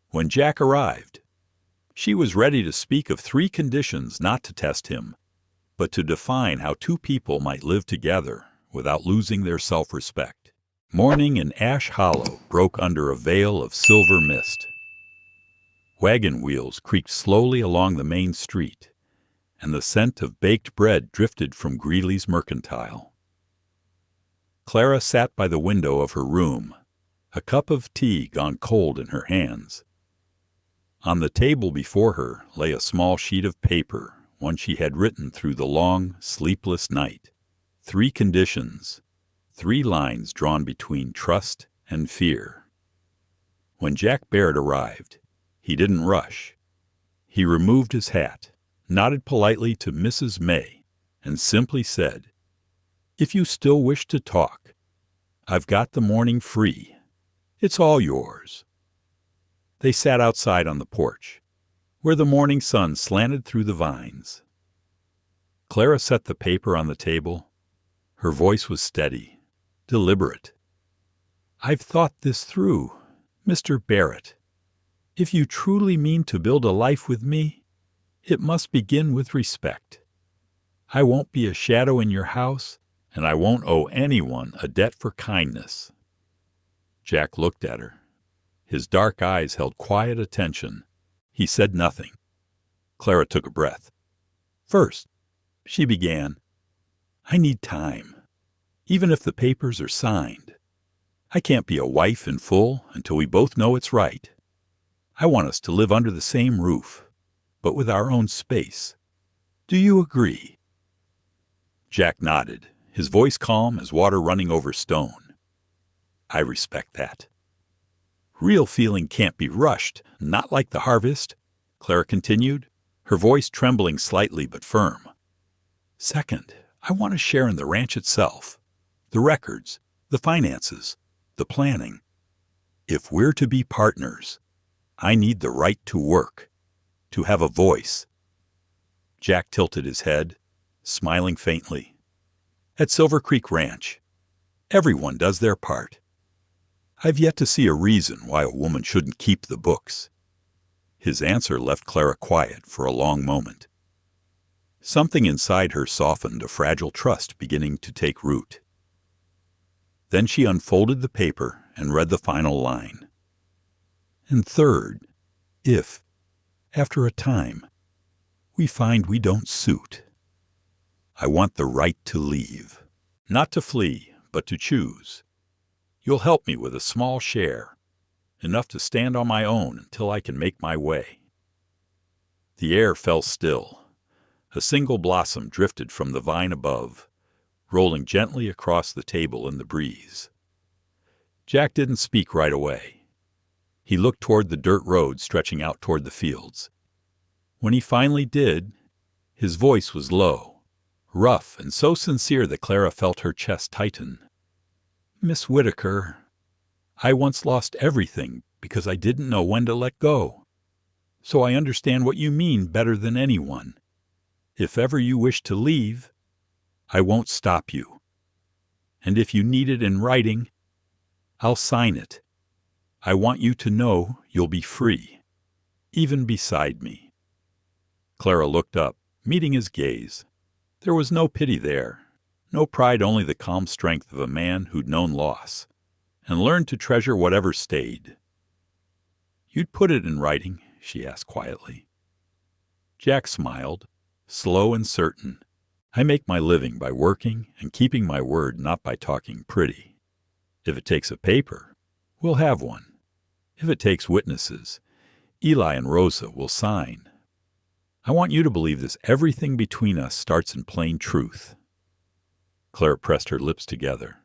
when Jack arrived, she was ready to speak of 3 conditions not to test him, but to define how 2 people might live together without losing their self-respect. Morning in Ash Hollow broke under a veil of silver mist. Wagon wheels creaked slowly along the main street, and the scent of baked bread drifted from Greeley's Mercantile. Clara sat by the window of her room, a cup of tea gone cold in her hands. On the table before her lay a small sheet of paper, one she had written through the long, sleepless night. 3 conditions, 3 lines drawn between trust and fear. When Jack Barrett arrived, he didn't rush. He removed his hat, nodded politely to Mrs. May, and simply said, "If you still wish to talk, I've got the morning free. It's all yours." They sat outside on the porch, where the morning sun slanted through the vines. Clara set the paper on the table. Her voice was steady, deliberate. "I've thought this through, Mr. Barrett. If you truly mean to build a life with me, it must begin with respect. I won't be a shadow in your house, and I won't owe anyone a debt for kindness." Jack looked at her. His dark eyes held quiet attention. He said nothing. Clara took a breath. "First," she began, "I need time, even if the papers are signed. I can't be a wife in full until we both know it's right. I want us to live under the same roof, but with our own space. Do you agree?" Jack nodded, his voice calm as water running over stone. "I respect that." "Real feeling can't be rushed, not like the harvest," Clara continued, her voice trembling slightly but firm. "Second, I want to share in the ranch itself, the records, the finances, the planning. If we're to be partners, I need the right to work, to have a voice." Jack tilted his head, smiling faintly. "At Silver Creek Ranch, everyone does their part. I've yet to see a reason why a woman shouldn't keep the books." His answer left Clara quiet for a long moment. Something inside her softened, a fragile trust beginning to take root. Then she unfolded the paper and read the final line. "And third, if, after a time, we find we don't suit, I want the right to leave. Not to flee, but to choose. You'll help me with a small share, enough to stand on my own until I can make my way." The air fell still. A single blossom drifted from the vine above, rolling gently across the table in the breeze. Jack didn't speak right away. He looked toward the dirt road stretching out toward the fields. When he finally did, his voice was low, rough, and so sincere that Clara felt her chest tighten. "Miss Whitaker, I once lost everything because I didn't know when to let go. So I understand what you mean better than anyone. If ever you wish to leave, I won't stop you. And if you need it in writing, I'll sign it. I want you to know you'll be free, even beside me." Clara looked up, meeting his gaze. There was no pity there, no pride, only the calm strength of a man who'd known loss and learned to treasure whatever stayed. "You'd put it in writing?" she asked quietly. Jack smiled, slow and certain. "I make my living by working and keeping my word, not by talking pretty. If it takes a paper, we'll have one. If it takes witnesses, Eli and Rosa will sign. I want you to believe this. Everything between us starts in plain truth." Clara pressed her lips together.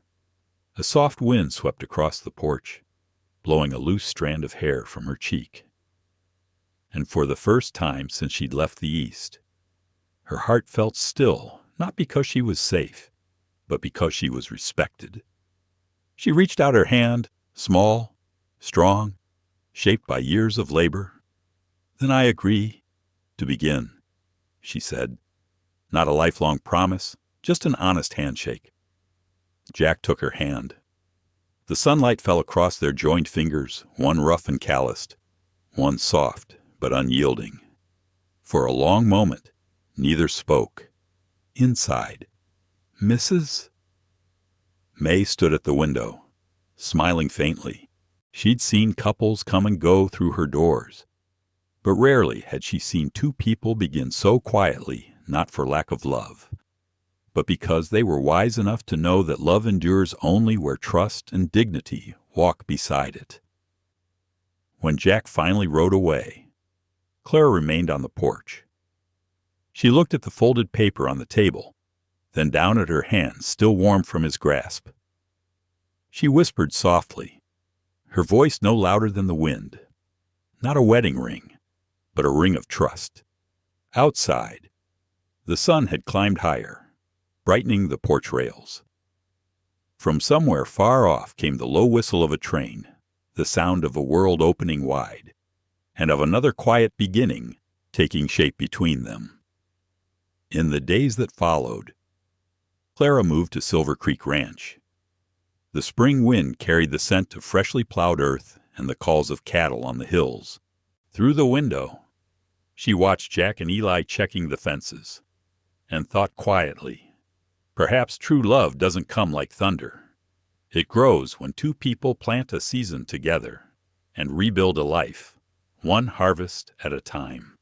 A soft wind swept across the porch, blowing a loose strand of hair from her cheek. And for the first time since she'd left the East, her heart felt still, not because she was safe, but because she was respected. She reached out her hand, small, strong, shaped by years of labor. "Then I agree to begin," she said. Not a lifelong promise, just an honest handshake. Jack took her hand. The sunlight fell across their joined fingers, one rough and calloused, one soft but unyielding. For a long moment, neither spoke. Inside, "Mrs.?" May stood at the window, smiling faintly. She'd seen couples come and go through her doors, but rarely had she seen two people begin so quietly, not for lack of love, but because they were wise enough to know that love endures only where trust and dignity walk beside it. When Jack finally rode away, Clara remained on the porch. She looked at the folded paper on the table, then down at her hands still warm from his grasp. She whispered softly, her voice no louder than the wind. Not a wedding ring, but a ring of trust. Outside, the sun had climbed higher, brightening the porch rails. From somewhere far off came the low whistle of a train, the sound of a world opening wide, and of another quiet beginning taking shape between them. In the days that followed, Clara moved to Silver Creek Ranch. The spring wind carried the scent of freshly plowed earth and the calls of cattle on the hills. Through the window, she watched Jack and Eli checking the fences, and thought quietly, perhaps true love doesn't come like thunder. It grows when two people plant a season together and rebuild a life, one harvest at a time.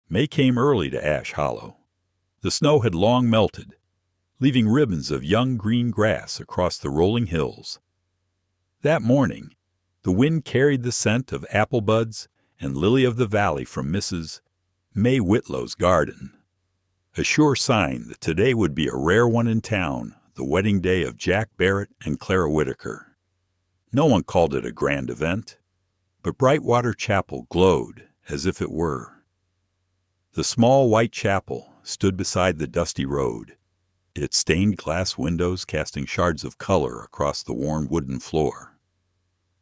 May came early to Ash Hollow. The snow had long melted, leaving ribbons of young green grass across the rolling hills. That morning, the wind carried the scent of apple buds and lily of the valley from Mrs. May Whitlow's garden, a sure sign that today would be a rare one in town, the wedding day of Jack Barrett and Clara Whitaker. No one called it a grand event, but Brightwater Chapel glowed as if it were. The small white chapel stood beside the dusty road, its stained glass windows casting shards of color across the worn wooden floor.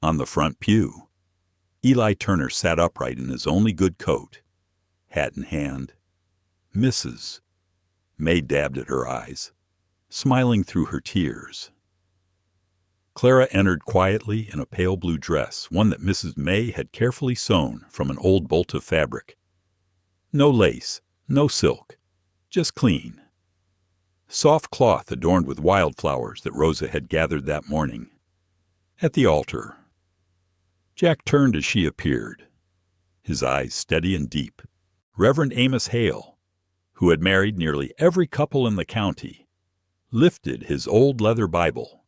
On the front pew, Eli Turner sat upright in his only good coat, hat in hand. "Mrs." May dabbed at her eyes, smiling through her tears. Clara entered quietly in a pale blue dress, one that Mrs. May had carefully sewn from an old bolt of fabric. No lace, no silk, just clean. Soft cloth adorned with wildflowers that Rosa had gathered that morning. At the altar, Jack turned as she appeared, his eyes steady and deep. Reverend Amos Hale, who had married nearly every couple in the county, lifted his old leather Bible.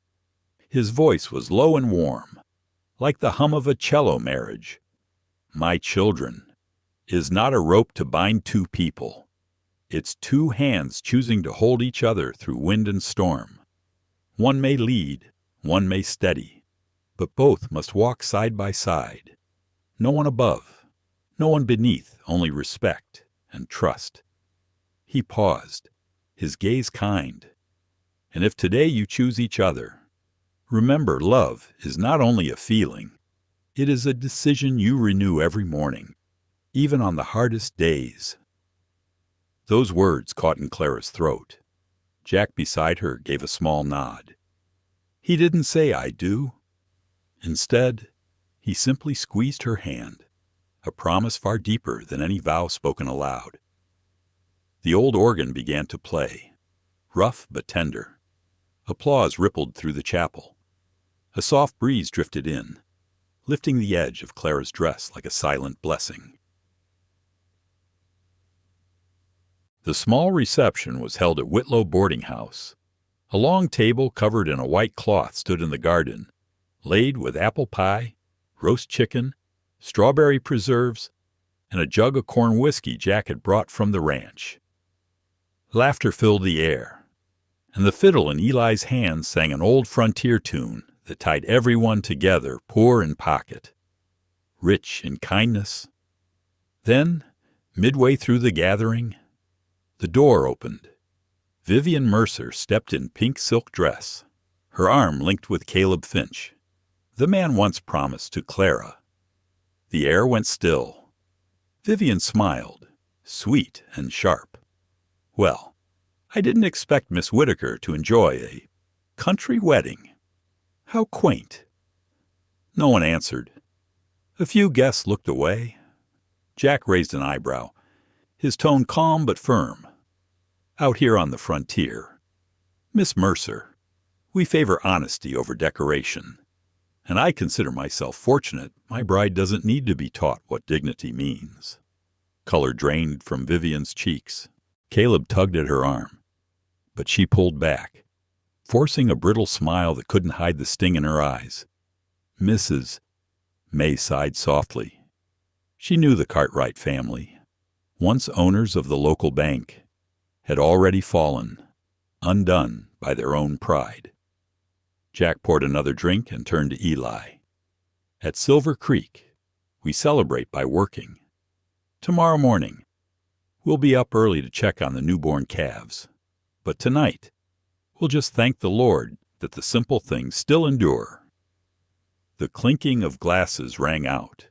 His voice was low and warm, like the hum of a cello marriage. "My children, is not a rope to bind two people. It's two hands choosing to hold each other through wind and storm. One may lead, one may steady, but both must walk side by side. No one above, no one beneath, only respect and trust." He paused, his gaze kind. "And if today you choose each other, remember love is not only a feeling, it is a decision you renew every morning, even on the hardest days." Those words caught in Clara's throat. Jack beside her gave a small nod. He didn't say "I do." Instead, he simply squeezed her hand, a promise far deeper than any vow spoken aloud. The old organ began to play, rough but tender. Applause rippled through the chapel. A soft breeze drifted in, lifting the edge of Clara's dress like a silent blessing. The small reception was held at Whitlow Boarding House. A long table covered in a white cloth stood in the garden, laid with apple pie, roast chicken, strawberry preserves, and a jug of corn whiskey Jack had brought from the ranch. Laughter filled the air, and the fiddle in Eli's hands sang an old frontier tune that tied everyone together, poor in pocket, rich in kindness. Then, midway through the gathering, the door opened. Vivian Mercer stepped in pink silk dress, her arm linked with Caleb Finch, the man once promised to Clara. The air went still. Vivian smiled, sweet and sharp. Well, I didn't expect Miss Whitaker to enjoy a country wedding. How quaint. No one answered. A few guests looked away. Jack raised an eyebrow, his tone calm but firm. Out here on the frontier, Miss Mercer, we favor honesty over decoration, and I consider myself fortunate my bride doesn't need to be taught what dignity means. Color drained from Vivian's cheeks. Caleb tugged at her arm, but she pulled back, forcing a brittle smile that couldn't hide the sting in her eyes. Mrs. May sighed softly. She knew the Cartwright family, once owners of the local bank, had already fallen, undone by their own pride. Jack poured another drink and turned to Eli. At Silver Creek, we celebrate by working. Tomorrow morning, we'll be up early to check on the newborn calves. But tonight, we'll just thank the Lord that the simple things still endure. The clinking of glasses rang out.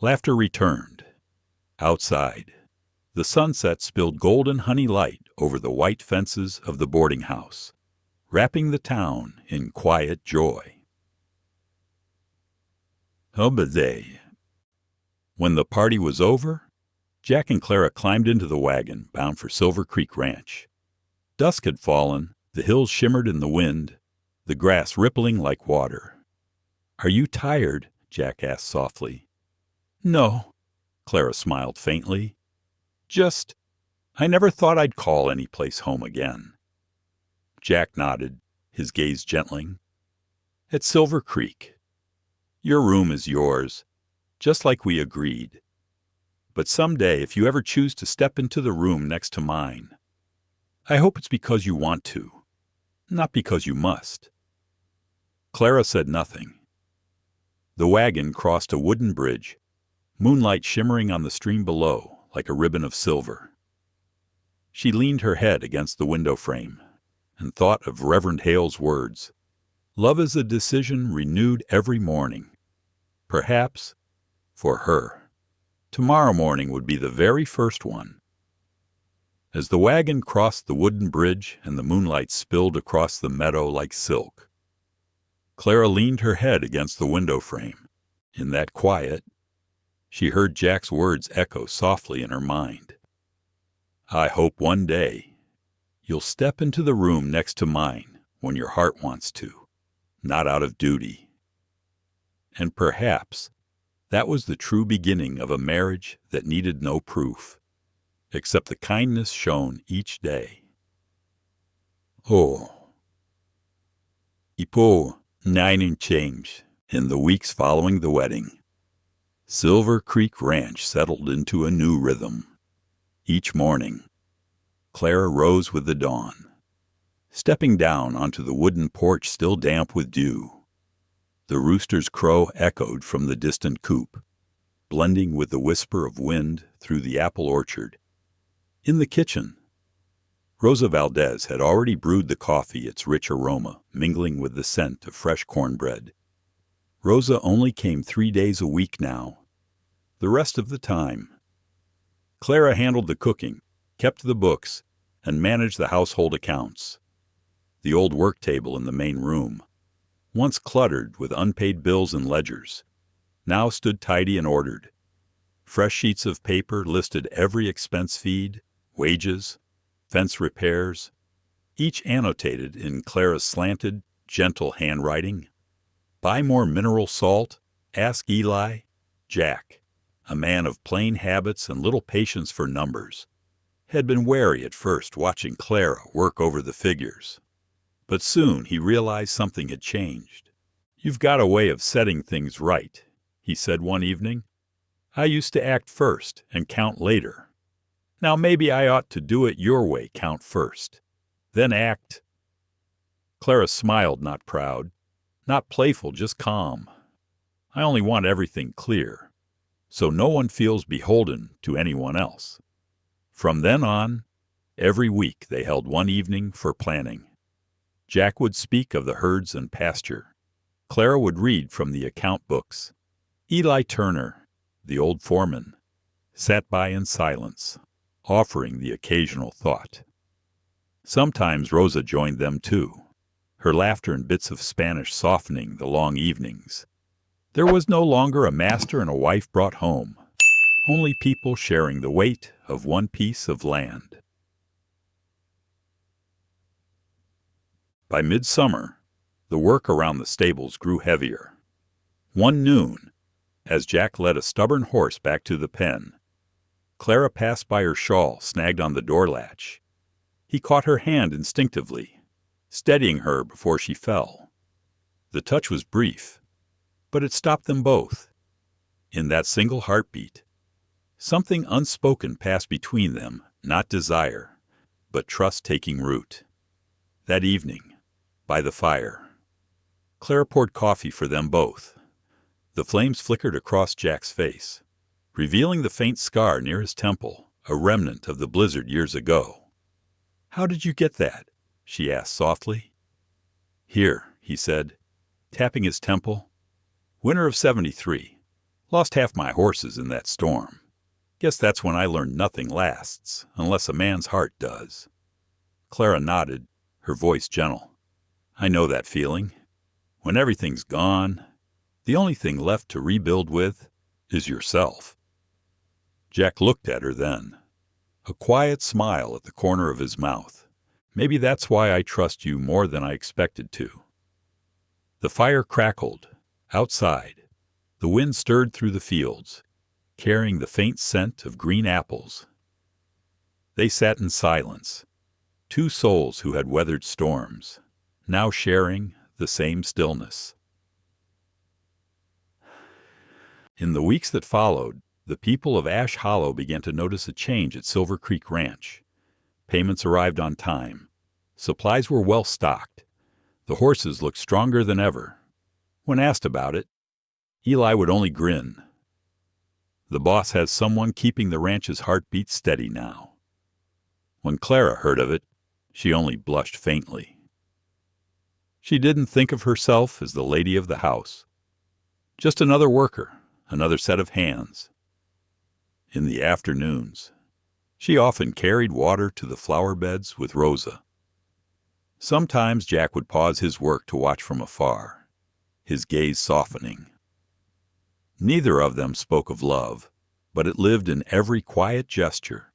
Laughter returned. Outside, the sunset spilled golden honey light over the white fences of the boarding house, wrapping the town in quiet joy. Obade. When the party was over, Jack and Clara climbed into the wagon bound for Silver Creek Ranch. Dusk had fallen, the hills shimmered in the wind, the grass rippling like water. "Are you tired?" Jack asked softly. "No," Clara smiled faintly. I never thought I'd call any place home again." Jack nodded, his gaze gentling. "At Silver Creek. Your room is yours, just like we agreed. But someday, if you ever choose to step into the room next to mine, I hope it's because you want to, not because you must." Clara said nothing. The wagon crossed a wooden bridge, moonlight shimmering on the stream below like a ribbon of silver. She leaned her head against the window frame and thought of Reverend Hale's words, "Love is a decision renewed every morning." Perhaps, for her, tomorrow morning would be the very first one. As the wagon crossed the wooden bridge and the moonlight spilled across the meadow like silk, Clara leaned her head against the window frame. In that quiet, she heard Jack's words echo softly in her mind. "I hope one day you'll step into the room next to mine when your heart wants to, not out of duty." And perhaps that was the true beginning of a marriage that needed no proof, except the kindness shown each day. Oh. Ipo 9 and change in the weeks following the wedding. Silver Creek Ranch settled into a new rhythm. Each morning, Clara rose with the dawn, stepping down onto the wooden porch still damp with dew. The rooster's crow echoed from the distant coop, blending with the whisper of wind through the apple orchard. In the kitchen, Rosa Valdez had already brewed the coffee, its rich aroma mingling with the scent of fresh cornbread. Rosa only came 3 days a week now. The rest of the time, Clara handled the cooking, kept the books, and managed the household accounts. The old work table in the main room, once cluttered with unpaid bills and ledgers, now stood tidy and ordered. Fresh sheets of paper listed every expense feed, wages, fence repairs, each annotated in Clara's slanted, gentle handwriting. "Buy more mineral salt? Ask Eli." Jack, a man of plain habits and little patience for numbers, had been wary at first watching Clara work over the figures. But soon he realized something had changed. "You've got a way of setting things right," he said one evening. I used to act first and count later. Now maybe I ought to do it your way, count first, then act." Clara smiled, not proud, not playful, just calm. "I only want everything clear, so no one feels beholden to anyone else." From then on, every week they held one evening for planning. Jack would speak of the herds and pasture. Clara would read from the account books. Eli Turner, the old foreman, sat by in silence, offering the occasional thought. Sometimes Rosa joined them too, her laughter and bits of Spanish softening the long evenings. There was no longer a master and a wife brought home, only people sharing the weight of one piece of land. By midsummer, the work around the stables grew heavier. One noon, as Jack led a stubborn horse back to the pen, Clara passed by her shawl snagged on the door latch. He caught her hand instinctively, steadying her before she fell. The touch was brief, but it stopped them both. In that single heartbeat, something unspoken passed between them, not desire, but trust taking root. That evening, by the fire, Clara poured coffee for them both. The flames flickered across Jack's face, revealing the faint scar near his temple, a remnant of the blizzard years ago. "How did you get that?" she asked softly. "Here," he said, tapping his temple. "Winter of '73. Lost half my horses in that storm. Guess that's when I learned nothing lasts, unless a man's heart does." Clara nodded, her voice gentle. "I know that feeling. When everything's gone, the only thing left to rebuild with is yourself." Jack looked at her then, a quiet smile at the corner of his mouth. "Maybe that's why I trust you more than I expected to." The fire crackled. Outside, the wind stirred through the fields, carrying the faint scent of green apples. They sat in silence, two souls who had weathered storms, now sharing the same stillness. In the weeks that followed, the people of Ash Hollow began to notice a change at Silver Creek Ranch. Payments arrived on time. Supplies were well stocked. The horses looked stronger than ever. When asked about it, Eli would only grin. The boss has someone keeping the ranch's heartbeat steady now. When Clara heard of it, she only blushed faintly. She didn't think of herself as the lady of the house. Just another worker, another set of hands. In the afternoons, she often carried water to the flower beds with Rosa. Sometimes Jack would pause his work to watch from afar, his gaze softening. Neither of them spoke of love, but it lived in every quiet gesture,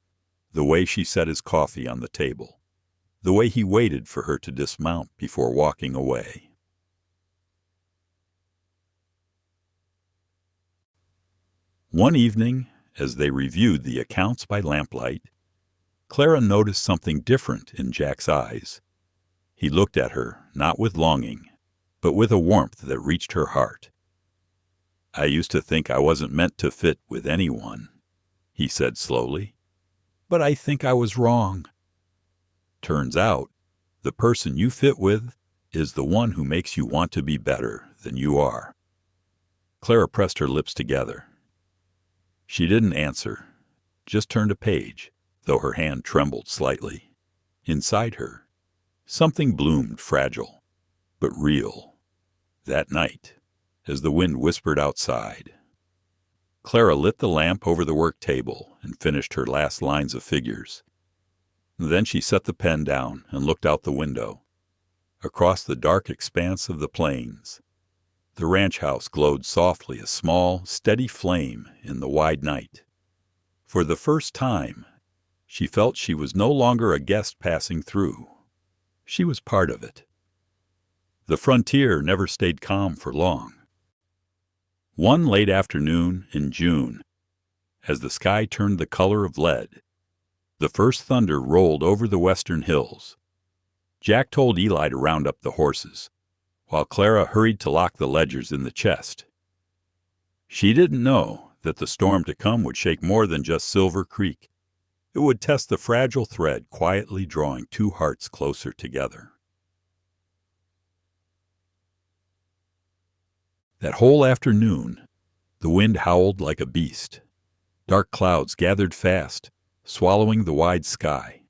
the way she set his coffee on the table, the way he waited for her to dismount before walking away. One evening, as they reviewed the accounts by lamplight, Clara noticed something different in Jack's eyes. He looked at her, not with longing, but with a warmth that reached her heart. "I used to think I wasn't meant to fit with anyone," he said slowly, "but I think I was wrong. Turns out, the person you fit with is the one who makes you want to be better than you are." Clara pressed her lips together. She didn't answer, just turned a page, though her hand trembled slightly. Inside her, something bloomed fragile, but real. That night, as the wind whispered outside, Clara lit the lamp over the work table and finished her last lines of figures. Then she set the pen down and looked out the window. Across the dark expanse of the plains, the ranch house glowed softly, a small, steady flame in the wide night. For the first time, she felt she was no longer a guest passing through. She was part of it. The frontier never stayed calm for long. One late afternoon in June, as the sky turned the color of lead, the first thunder rolled over the western hills. Jack told Eli to round up the horses, while Clara hurried to lock the ledgers in the chest. She didn't know that the storm to come would shake more than just Silver Creek. It would test the fragile thread quietly drawing two hearts closer together. That whole afternoon, the wind howled like a beast. Dark clouds gathered fast, swallowing the wide sky.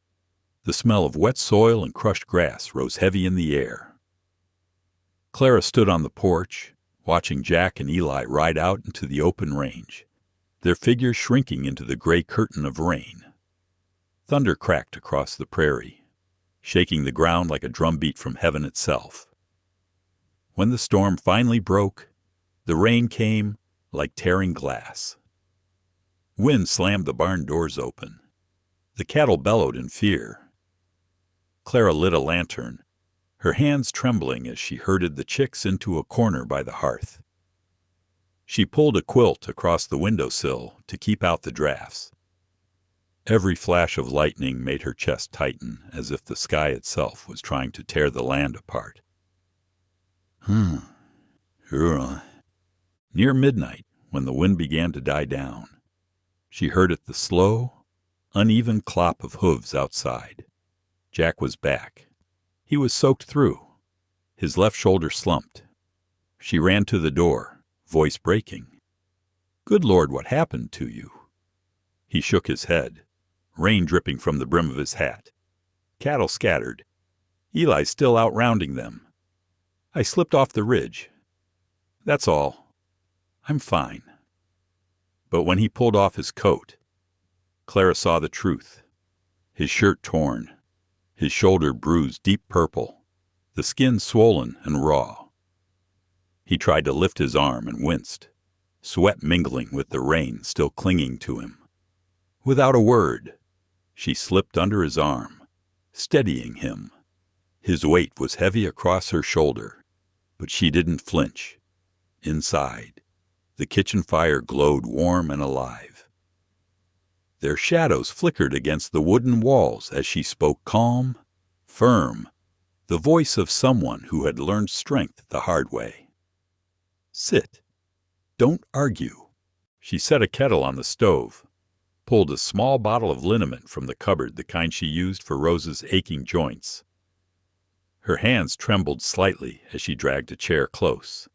The smell of wet soil and crushed grass rose heavy in the air. Clara stood on the porch, watching Jack and Eli ride out into the open range, their figures shrinking into the gray curtain of rain. Thunder cracked across the prairie, shaking the ground like a drumbeat from heaven itself. When the storm finally broke, the rain came like tearing glass. Wind slammed the barn doors open. The cattle bellowed in fear. Clara lit a lantern, her hands trembling as she herded the chicks into a corner by the hearth. She pulled a quilt across the windowsill to keep out the drafts. Every flash of lightning made her chest tighten, as if the sky itself was trying to tear the land apart. Near midnight, when the wind began to die down, she heard it the slow, uneven clop of hooves outside. Jack was back. He was soaked through. His left shoulder slumped. She ran to the door, voice breaking. "Good Lord, what happened to you?" He shook his head, rain dripping from the brim of his hat. Cattle scattered. Eli still out rounding them. "I slipped off the ridge. That's all. I'm fine." But when he pulled off his coat, Clara saw the truth. His shirt torn, his shoulder bruised deep purple, the skin swollen and raw. He tried to lift his arm and winced, sweat mingling with the rain still clinging to him. Without a word, she slipped under his arm, steadying him. His weight was heavy across her shoulder, but she didn't flinch. Inside, the kitchen fire glowed warm and alive. Their shadows flickered against the wooden walls as she spoke calm, firm, the voice of someone who had learned strength the hard way. "Sit. Don't argue." She set a kettle on the stove, pulled a small bottle of liniment from the cupboard, the kind she used for Rose's aching joints. Her hands trembled slightly as she dragged a chair close.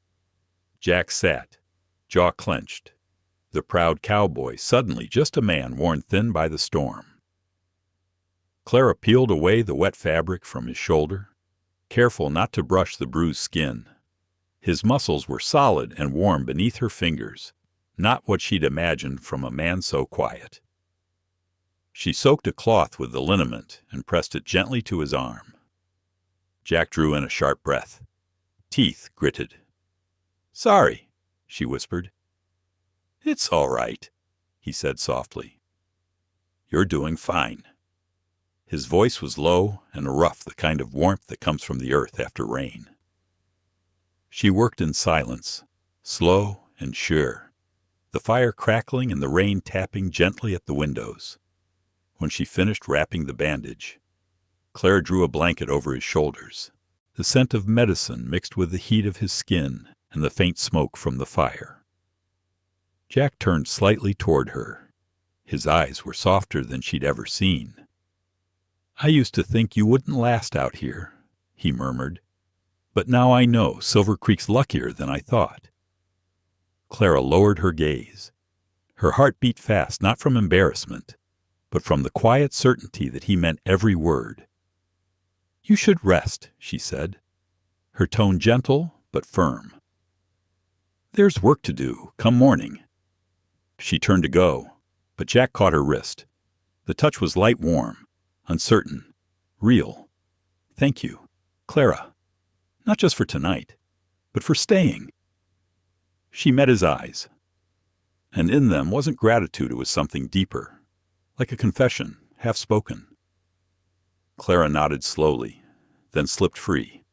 Jack sat, jaw clenched, the proud cowboy suddenly just a man worn thin by the storm. Clara peeled away the wet fabric from his shoulder, careful not to brush the bruised skin. His muscles were solid and warm beneath her fingers, not what she'd imagined from a man so quiet. She soaked a cloth with the liniment and pressed it gently to his arm. Jack drew in a sharp breath. Teeth gritted. "Sorry," she whispered. "It's all right," he said softly. "You're doing fine." His voice was low and rough, the kind of warmth that comes from the earth after rain. She worked in silence, slow and sure, the fire crackling and the rain tapping gently at the windows. When she finished wrapping the bandage, Clara drew a blanket over his shoulders, the scent of medicine mixed with the heat of his skin and the faint smoke from the fire. Jack turned slightly toward her. His eyes were softer than she'd ever seen. "I used to think you wouldn't last out here," he murmured. "But now I know Silver Creek's luckier than I thought." Clara lowered her gaze. Her heart beat fast, not from embarrassment, but from the quiet certainty that he meant every word. "You should rest," she said, her tone gentle but firm. "There's work to do, come morning." She turned to go, but Jack caught her wrist. The touch was light warm, uncertain, real. "Thank you, Clara. Not just for tonight, but for staying." She met his eyes, and in them wasn't gratitude, it was something deeper, like a confession, half-spoken. Clara nodded slowly, then slipped free.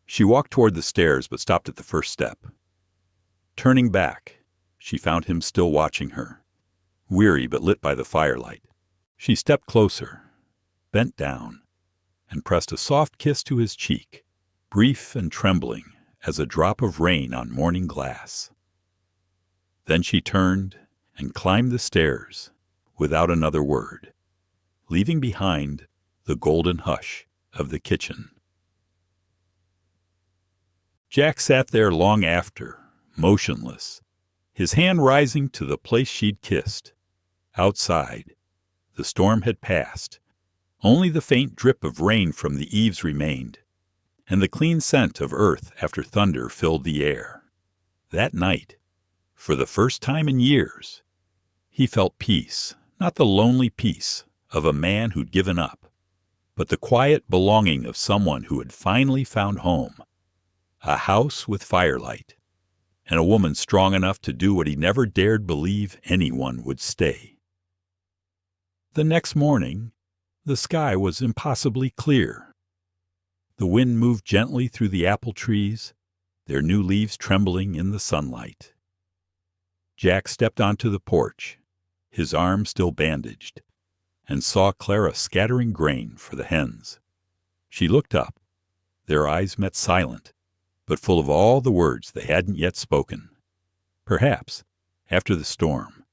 She walked toward the stairs, but stopped at the first step. Turning back, she found him still watching her, weary but lit by the firelight. She stepped closer, bent down, and pressed a soft kiss to his cheek, brief and trembling as a drop of rain on morning glass. Then she turned and climbed the stairs without another word, leaving behind the golden hush of the kitchen. Jack sat there long after, motionless, his hand rising to the place she'd kissed. Outside, the storm had passed. Only the faint drip of rain from the eaves remained, and the clean scent of earth after thunder filled the air. That night, for the first time in years, he felt peace, not the lonely peace of a man who'd given up, but the quiet belonging of someone who had finally found home, a house with firelight, and a woman strong enough to do what he never dared believe anyone would stay. The next morning, the sky was impossibly clear. The wind moved gently through the apple trees, their new leaves trembling in the sunlight. Jack stepped onto the porch, his arm still bandaged, and saw Clara scattering grain for the hens. She looked up. Their eyes met silent, but full of all the words they hadn't yet spoken. Perhaps, after the storm,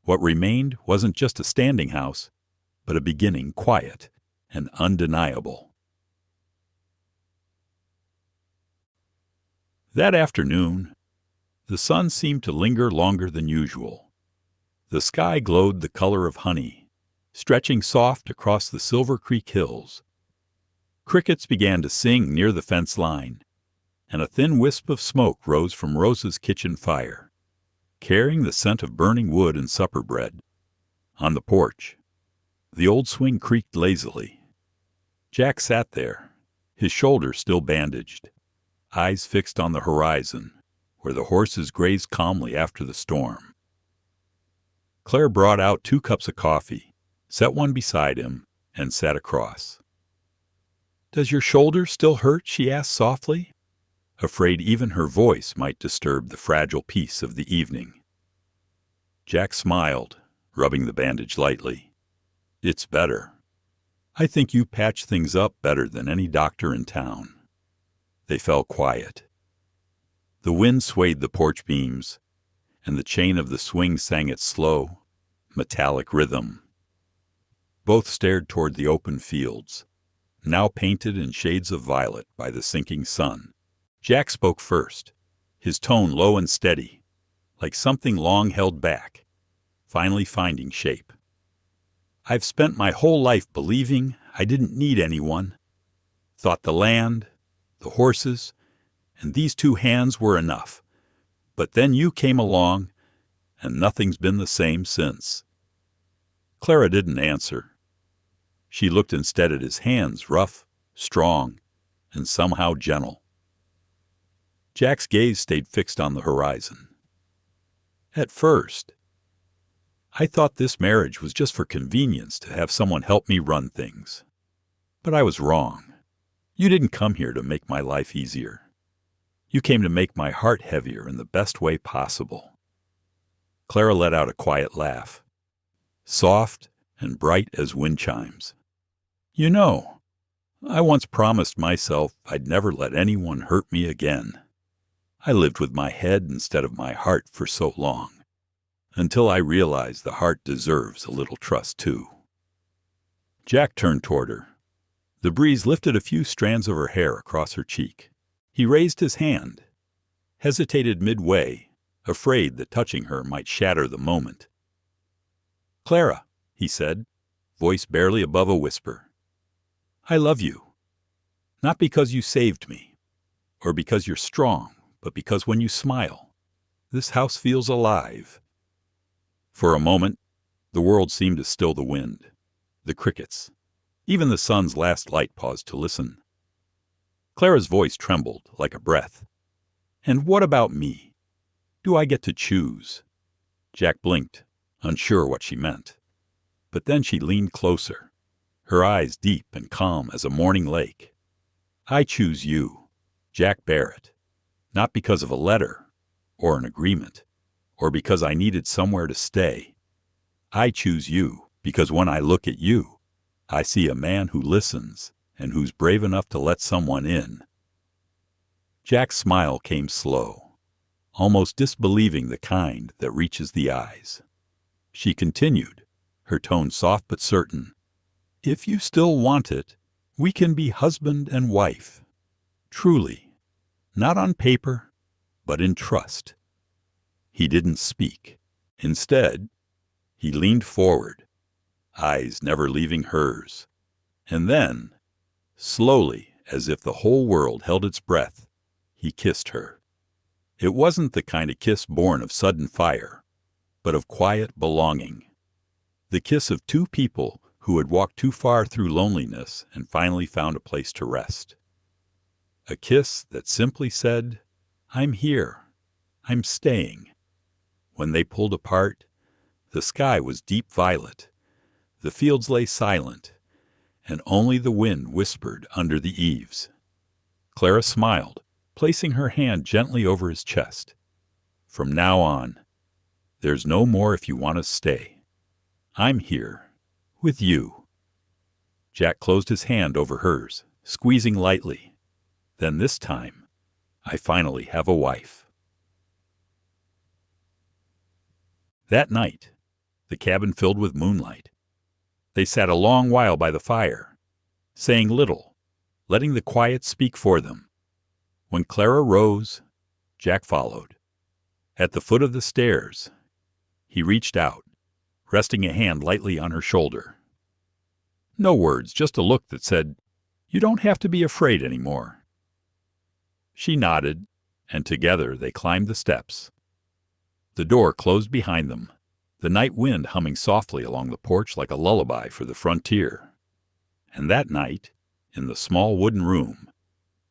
what remained wasn't just a standing house, but a beginning quiet and undeniable. That afternoon, the sun seemed to linger longer than usual. The sky glowed the color of honey, stretching soft across the Silver Creek hills. Crickets began to sing near the fence line, and a thin wisp of smoke rose from Rosa's kitchen fire, carrying the scent of burning wood and supper bread. On the porch, the old swing creaked lazily. Jack sat there, his shoulder still bandaged, eyes fixed on the horizon, where the horses grazed calmly after the storm. Claire brought out 2 cups of coffee, set one beside him, and sat across. "Does your shoulder still hurt?" she asked softly, afraid even her voice might disturb the fragile peace of the evening. Jack smiled, rubbing the bandage lightly. "It's better. I think you patch things up better than any doctor in town." They fell quiet. The wind swayed the porch beams, and the chain of the swing sang its slow, metallic rhythm. Both stared toward the open fields, now painted in shades of violet by the sinking sun. Jack spoke first, his tone low and steady, like something long held back, finally finding shape. "I've spent my whole life believing I didn't need anyone. Thought the land, the horses, and these 2 hands were enough. But then you came along, and nothing's been the same since." Clara didn't answer. She looked instead at his hands, rough, strong, and somehow gentle. Jack's gaze stayed fixed on the horizon. "At first, I thought this marriage was just for convenience to have someone help me run things. But I was wrong. You didn't come here to make my life easier. You came to make my heart heavier in the best way possible." Clara let out a quiet laugh, soft and bright as wind chimes. "You know, I once promised myself I'd never let anyone hurt me again. I lived with my head instead of my heart for so long, until I realized the heart deserves a little trust too." Jack turned toward her. The breeze lifted a few strands of her hair across her cheek. He raised his hand, hesitated midway, afraid that touching her might shatter the moment. "Clara," he said, voice barely above a whisper, "I love you. Not because you saved me, or because you're strong, but because when you smile, this house feels alive." For a moment, the world seemed to still the wind, the crickets. Even the sun's last light paused to listen. Clara's voice trembled like a breath. "And what about me? Do I get to choose?" Jack blinked, unsure what she meant. But then she leaned closer, her eyes deep and calm as a morning lake. "I choose you, Jack Barrett, not because of a letter or an agreement, or because I needed somewhere to stay. I choose you because when I look at you, I see a man who listens and who's brave enough to let someone in." Jack's smile came slow, almost disbelieving the kind that reaches the eyes. She continued, her tone soft but certain. "If you still want it, we can be husband and wife. Truly. Not on paper, but in trust." He didn't speak. Instead, he leaned forward, eyes never leaving hers. And then, slowly, as if the whole world held its breath, he kissed her. It wasn't the kind of kiss born of sudden fire, but of quiet belonging. The kiss of two people who had walked too far through loneliness and finally found a place to rest. A kiss that simply said, "I'm here. I'm staying." When they pulled apart, the sky was deep violet. The fields lay silent, and only the wind whispered under the eaves. Clara smiled, placing her hand gently over his chest. "From now on, there's no more if you want to stay. I'm here, with you." Jack closed his hand over hers, squeezing lightly. "Then this time, I finally have a wife." That night, the cabin filled with moonlight. They sat a long while by the fire, saying little, letting the quiet speak for them. When Clara rose, Jack followed. At the foot of the stairs, he reached out, resting a hand lightly on her shoulder. No words, just a look that said, "You don't have to be afraid anymore." She nodded, and together they climbed the steps. The door closed behind them, the night wind humming softly along the porch like a lullaby for the frontier. And that night, in the small wooden room,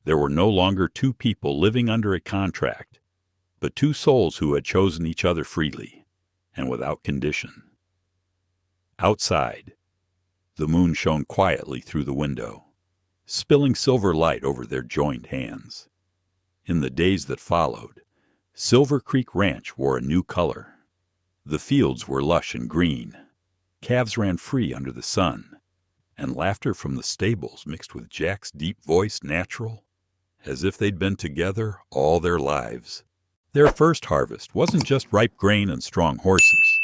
there were no longer two people living under a contract, but two souls who had chosen each other freely and without condition. Outside, the moon shone quietly through the window, spilling silver light over their joined hands. In the days that followed, Silver Creek Ranch wore a new color. The fields were lush and green, calves ran free under the sun, and laughter from the stables mixed with Jack's deep-voiced natural, as if they'd been together all their lives. Their first harvest wasn't just ripe grain and strong horses.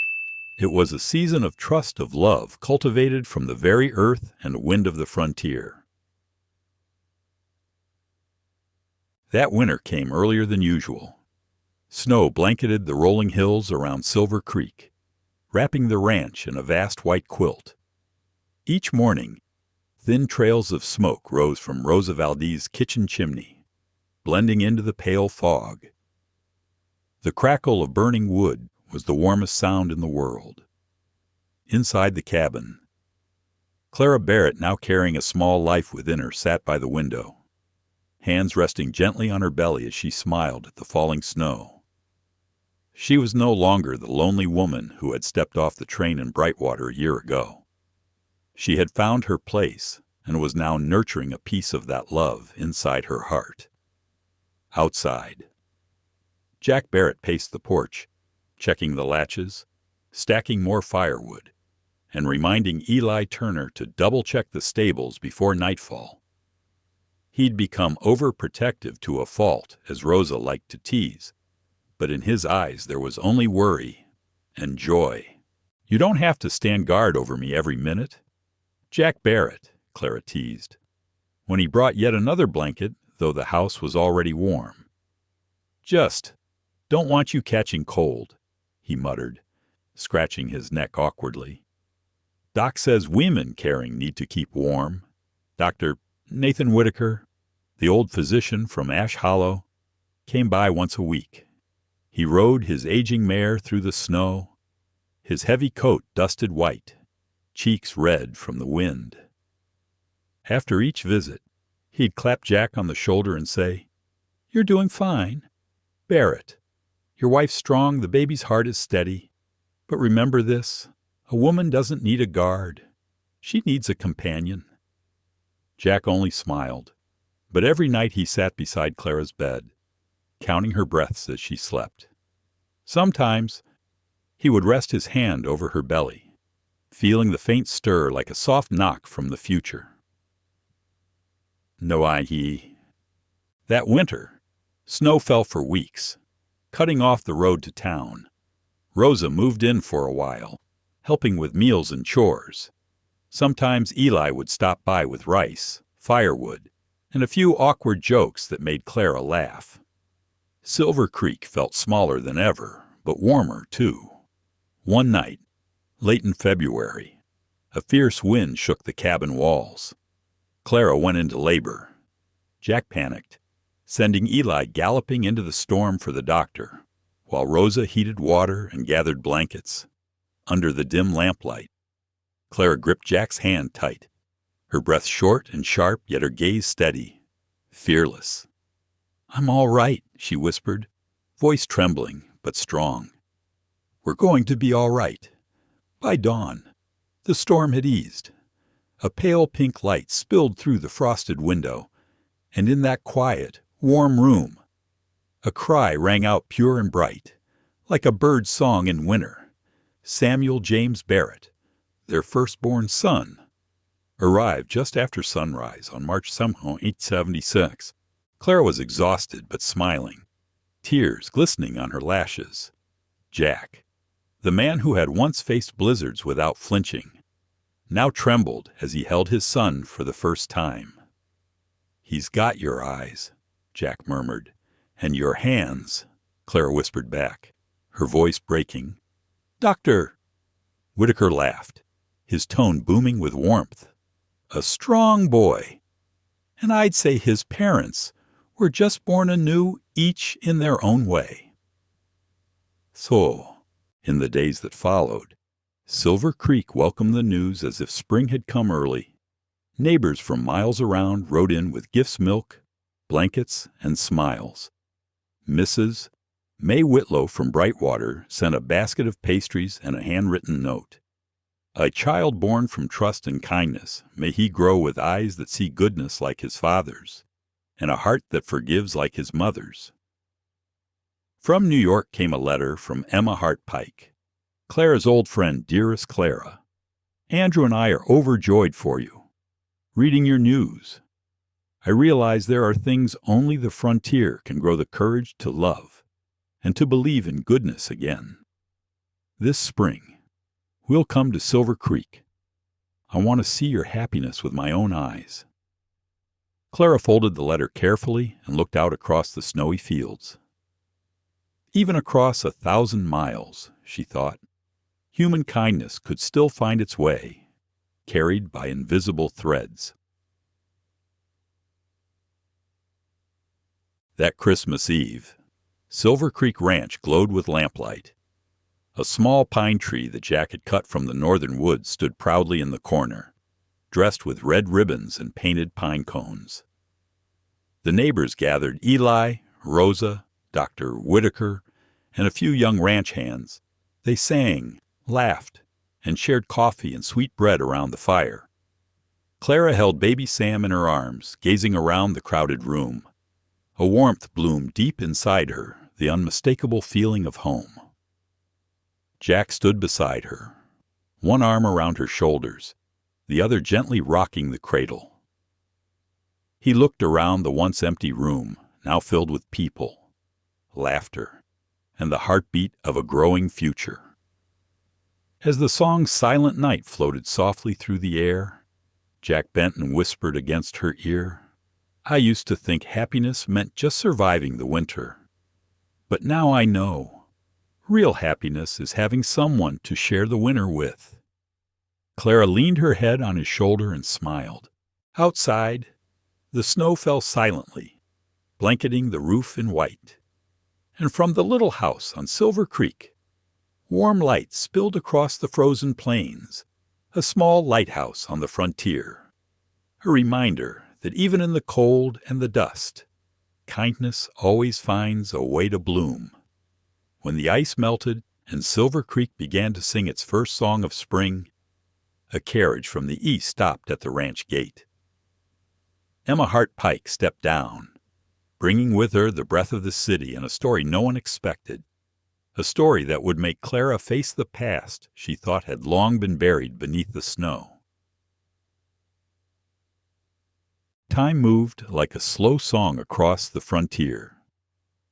It was a season of trust, of love, cultivated from the very earth and wind of the frontier. That winter came earlier than usual. Snow blanketed the rolling hills around Silver Creek, wrapping the ranch in a vast white quilt. Each morning, thin trails of smoke rose from Rosa Valdez's kitchen chimney, blending into the pale fog. The crackle of burning wood was the warmest sound in the world. Inside the cabin, Clara Barrett, now carrying a small life within her, sat by the window, hands resting gently on her belly as she smiled at the falling snow. She was no longer the lonely woman who had stepped off the train in Brightwater a year ago. She had found her place and was now nurturing a piece of that love inside her heart. Outside, Jack Barrett paced the porch, checking the latches, stacking more firewood, and reminding Eli Turner to double-check the stables before nightfall. He'd become overprotective to a fault, as Rosa liked to tease, but in his eyes there was only worry and joy. "You don't have to stand guard over me every minute." "Jack Barrett," Clara teased, when he brought yet another blanket, though the house was already warm. "Just don't want you catching cold," he muttered, scratching his neck awkwardly. "Doc says women carrying need to keep warm. Dr. Nathan Whitaker, the old physician from Ash Hollow, came by once a week. He rode his aging mare through the snow, his heavy coat dusted white, cheeks red from the wind. After each visit, he'd clap Jack on the shoulder and say, 'You're doing fine. Barrett, your wife's strong, the baby's heart is steady. But remember this, a woman doesn't need a guard. She needs a companion.'" Jack only smiled, but every night he sat beside Clara's bed, counting her breaths as she slept. Sometimes he would rest his hand over her belly, feeling the faint stir like a soft knock from the future. No, that winter, snow fell for weeks, cutting off the road to town. Rosa moved in for a while, helping with meals and chores. Sometimes Eli would stop by with rice, firewood, and a few awkward jokes that made Clara laugh. Silver Creek felt smaller than ever, but warmer, too. One night, late in February, a fierce wind shook the cabin walls. Clara went into labor. Jack panicked, sending Eli galloping into the storm for the doctor, while Rosa heated water and gathered blankets. Under the dim lamplight, Clara gripped Jack's hand tight, her breath short and sharp, yet her gaze steady, fearless. "I'm all right," she whispered, voice trembling but strong. "We're going to be all right." By dawn, the storm had eased. A pale pink light spilled through the frosted window, and in that quiet, warm room, a cry rang out pure and bright, like a bird's song in winter. Samuel James Barrett, their firstborn son, arrived just after sunrise on March 7, 1876. Clara was exhausted but smiling, tears glistening on her lashes. Jack, the man who had once faced blizzards without flinching, now trembled as he held his son for the first time. "He's got your eyes," Jack murmured, "and your hands," Clara whispered back, her voice breaking. "Doctor!" Whitaker laughed, his tone booming with warmth. "A strong boy. And I'd say his parents were just born anew, each in their own way." So, in the days that followed, Silver Creek welcomed the news as if spring had come early. Neighbors from miles around rode in with gifts, milk, blankets, and smiles. Mrs. May Whitlow from Brightwater sent a basket of pastries and a handwritten note. "A child born from trust and kindness, may he grow with eyes that see goodness like his father's, and a heart that forgives like his mother's." From New York came a letter from Emma Hart Pike. "Clara's old friend, dearest Clara. Andrew and I are overjoyed for you. Reading your news, I realize there are things only the frontier can grow the courage to love and to believe in goodness again. This spring, we'll come to Silver Creek. I want to see your happiness with my own eyes." Clara folded the letter carefully and looked out across the snowy fields. Even across 1,000 miles, she thought, human kindness could still find its way, carried by invisible threads. That Christmas Eve, Silver Creek Ranch glowed with lamplight. A small pine tree that Jack had cut from the northern woods stood proudly in the corner, dressed with red ribbons and painted pine cones. The neighbors gathered: Eli, Rosa, Dr. Whitaker, and a few young ranch hands. They sang, laughed, and shared coffee and sweet bread around the fire. Clara held baby Sam in her arms, gazing around the crowded room. A warmth bloomed deep inside her, the unmistakable feeling of home. Jack stood beside her, one arm around her shoulders, the other gently rocking the cradle. He looked around the once empty room, now filled with people, laughter, and the heartbeat of a growing future. As the song Silent Night floated softly through the air, Jack bent and whispered against her ear, "I used to think happiness meant just surviving the winter. But now I know. Real happiness is having someone to share the winter with." Clara leaned her head on his shoulder and smiled. Outside, the snow fell silently, blanketing the roof in white. And from the little house on Silver Creek, warm light spilled across the frozen plains, a small lighthouse on the frontier, a reminder that even in the cold and the dust, kindness always finds a way to bloom. When the ice melted and Silver Creek began to sing its first song of spring, a carriage from the east stopped at the ranch gate. Emma Hart Pike stepped down, bringing with her the breath of the city and a story no one expected, a story that would make Clara face the past she thought had long been buried beneath the snow. Time moved like a slow song across the frontier.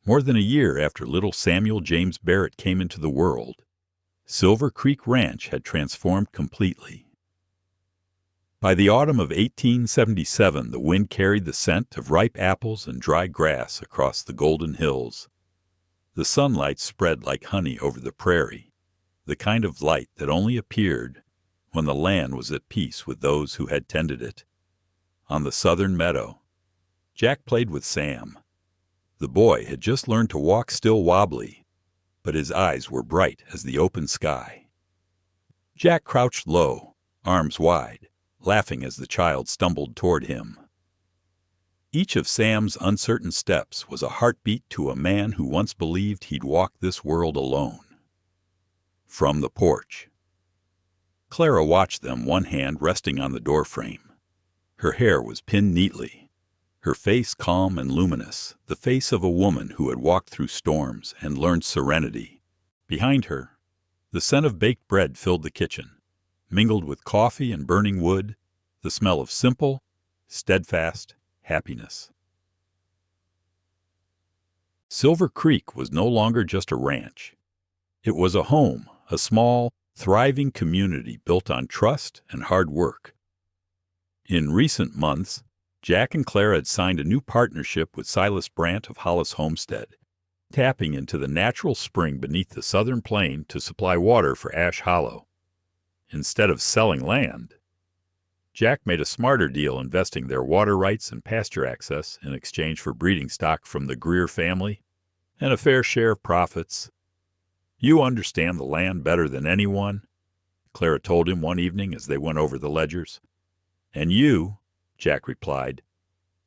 More than a year after little Samuel James Barrett came into the world, Silver Creek Ranch had transformed completely. By the autumn of 1877, the wind carried the scent of ripe apples and dry grass across the golden hills. The sunlight spread like honey over the prairie, the kind of light that only appeared when the land was at peace with those who had tended it. On the southern meadow, Jack played with Sam. The boy had just learned to walk still wobbly, but his eyes were bright as the open sky. Jack crouched low, arms wide, laughing as the child stumbled toward him. Each of Sam's uncertain steps was a heartbeat to a man who once believed he'd walk this world alone. From the porch, Clara watched them, one hand resting on the doorframe. Her hair was pinned neatly, her face calm and luminous, the face of a woman who had walked through storms and learned serenity. Behind her, the scent of baked bread filled the kitchen, mingled with coffee and burning wood, the smell of simple, steadfast happiness. Silver Creek was no longer just a ranch. It was a home, a small, thriving community built on trust and hard work. In recent months, Jack and Clara had signed a new partnership with Silas Brandt of Hollis Homestead, tapping into the natural spring beneath the southern plain to supply water for Ash Hollow. Instead of selling land, Jack made a smarter deal, investing their water rights and pasture access in exchange for breeding stock from the Greer family and a fair share of profits. "You understand the land better than anyone," Clara told him one evening as they went over the ledgers. "And you," Jack replied,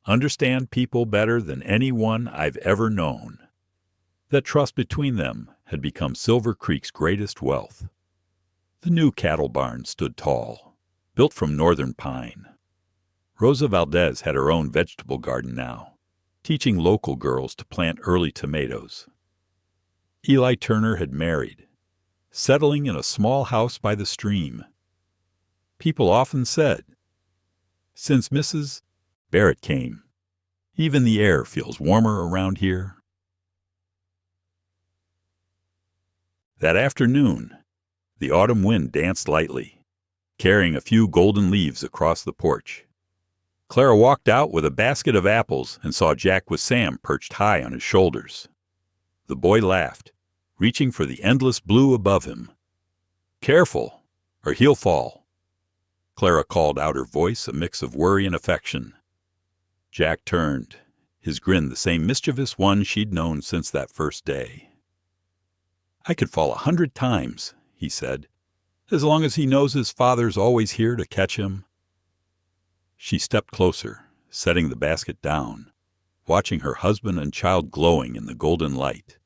"understand people better than anyone I've ever known." That trust between them had become Silver Creek's greatest wealth. The new cattle barn stood tall, built from northern pine. Rosa Valdez had her own vegetable garden now, teaching local girls to plant early tomatoes. Eli Turner had married, settling in a small house by the stream. People often said, "Since Mrs. Barrett came, even the air feels warmer around here." That afternoon, the autumn wind danced lightly, carrying a few golden leaves across the porch. Clara walked out with a basket of apples and saw Jack with Sam perched high on his shoulders. The boy laughed, reaching for the endless blue above him. "Careful, or he'll fall," Clara called out, her voice a mix of worry and affection. Jack turned, his grin the same mischievous one she'd known since that first day. "I could fall 100 times," he said, "as long as he knows his father's always here to catch him." She stepped closer, setting the basket down, watching her husband and child glowing in the golden light.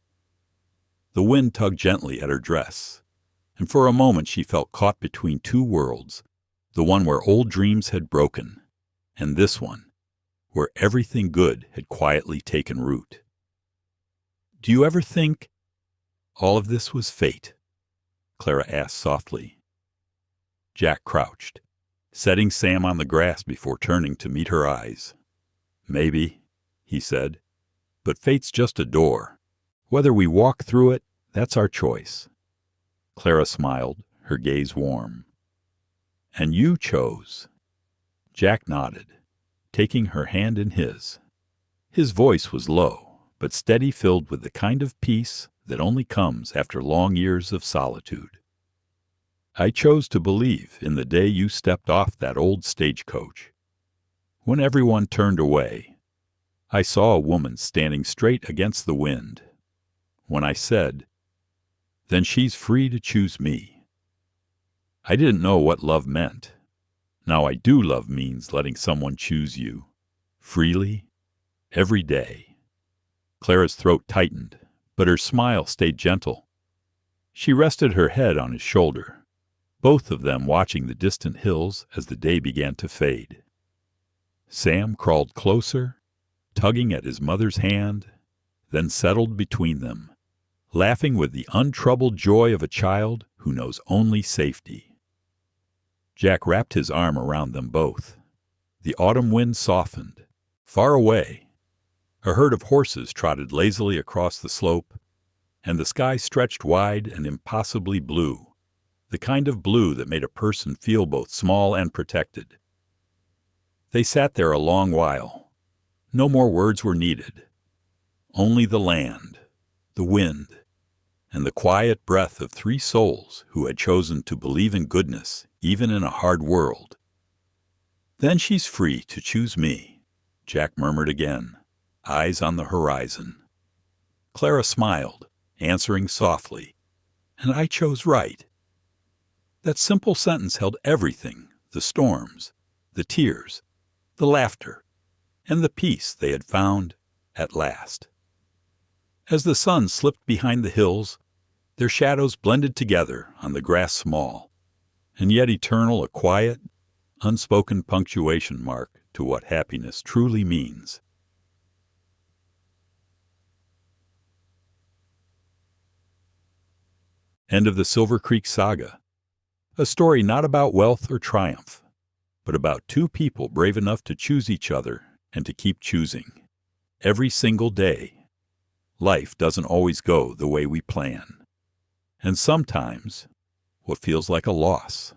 The wind tugged gently at her dress, and for a moment she felt caught between two worlds, the one where old dreams had broken, and this one, where everything good had quietly taken root. "Do you ever think all of this was fate?" Clara asked softly. Jack crouched, setting Sam on the grass before turning to meet her eyes. "Maybe," he said, "but fate's just a door. Whether we walk through it, that's our choice." Clara smiled, her gaze warm. "And you chose." Jack nodded, taking her hand in his. His voice was low, but steady, filled with the kind of peace that only comes after long years of solitude. "I chose to believe in the day you stepped off that old stagecoach. When everyone turned away, I saw a woman standing straight against the wind. When I said, 'Then she's free to choose me.' I didn't know what love meant. Now I do. Love means letting someone choose you, freely, every day." Clara's throat tightened, but her smile stayed gentle. She rested her head on his shoulder, both of them watching the distant hills as the day began to fade. Sam crawled closer, tugging at his mother's hand, then settled between them, laughing with the untroubled joy of a child who knows only safety. Jack wrapped his arm around them both. The autumn wind softened. Far away, A herd of horses trotted lazily across the slope, and the sky stretched wide and impossibly blue, the kind of blue that made a person feel both small and protected. They sat there a long while. No more words were needed. Only the land, the wind, and the quiet breath of three souls who had chosen to believe in goodness even in a hard world. "Then she's free to choose me," Jack murmured again, eyes on the horizon. Clara smiled, answering softly, "And I chose right." That simple sentence held everything, the storms, the tears, the laughter, and the peace they had found at last. As the sun slipped behind the hills, their shadows blended together on the grass small, and yet eternal, a quiet, unspoken punctuation mark to what happiness truly means. End of the Silver Creek Saga. A story not about wealth or triumph, but about two people brave enough to choose each other and to keep choosing. Every single day. Life doesn't always go the way we plan. And sometimes, what feels like a loss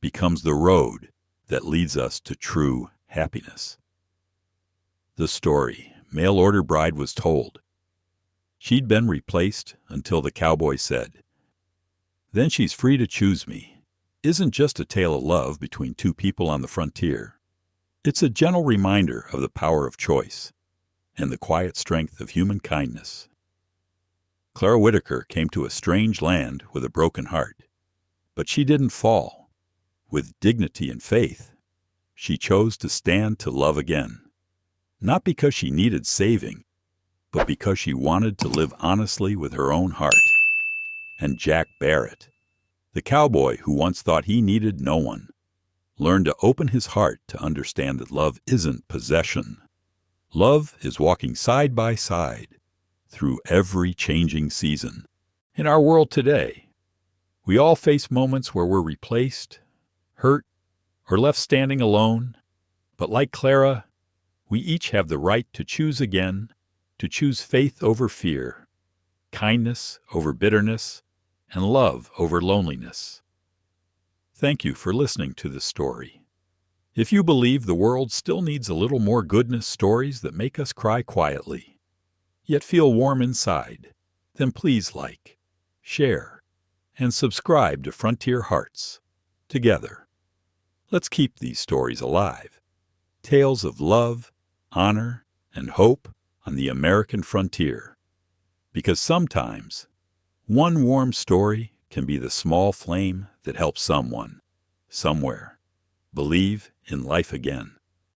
becomes the road that leads us to true happiness. The story Mail Order Bride was told. She'd been replaced until the cowboy said, "Then she's free to choose me," isn't just a tale of love between two people on the frontier. It's a gentle reminder of the power of choice and the quiet strength of human kindness. Clara Whitaker came to a strange land with a broken heart, but she didn't fall. With dignity and faith, she chose to stand to love again, not because she needed saving, but because she wanted to live honestly with her own heart. And Jack Barrett, the cowboy who once thought he needed no one, learned to open his heart to understand that love isn't possession. Love is walking side by side through every changing season. In our world today, we all face moments where we're replaced, hurt, or left standing alone. But like Clara, we each have the right to choose again, to choose faith over fear, kindness over bitterness, and love over loneliness. Thank you for listening to this story. If you believe the world still needs a little more goodness stories that make us cry quietly, yet feel warm inside, then please like, share, and subscribe to Frontier Hearts. Together, let's keep these stories alive. Tales of love, honor, and hope on the American frontier. Because sometimes, one warm story can be the small flame that helps someone, somewhere, believe in life again.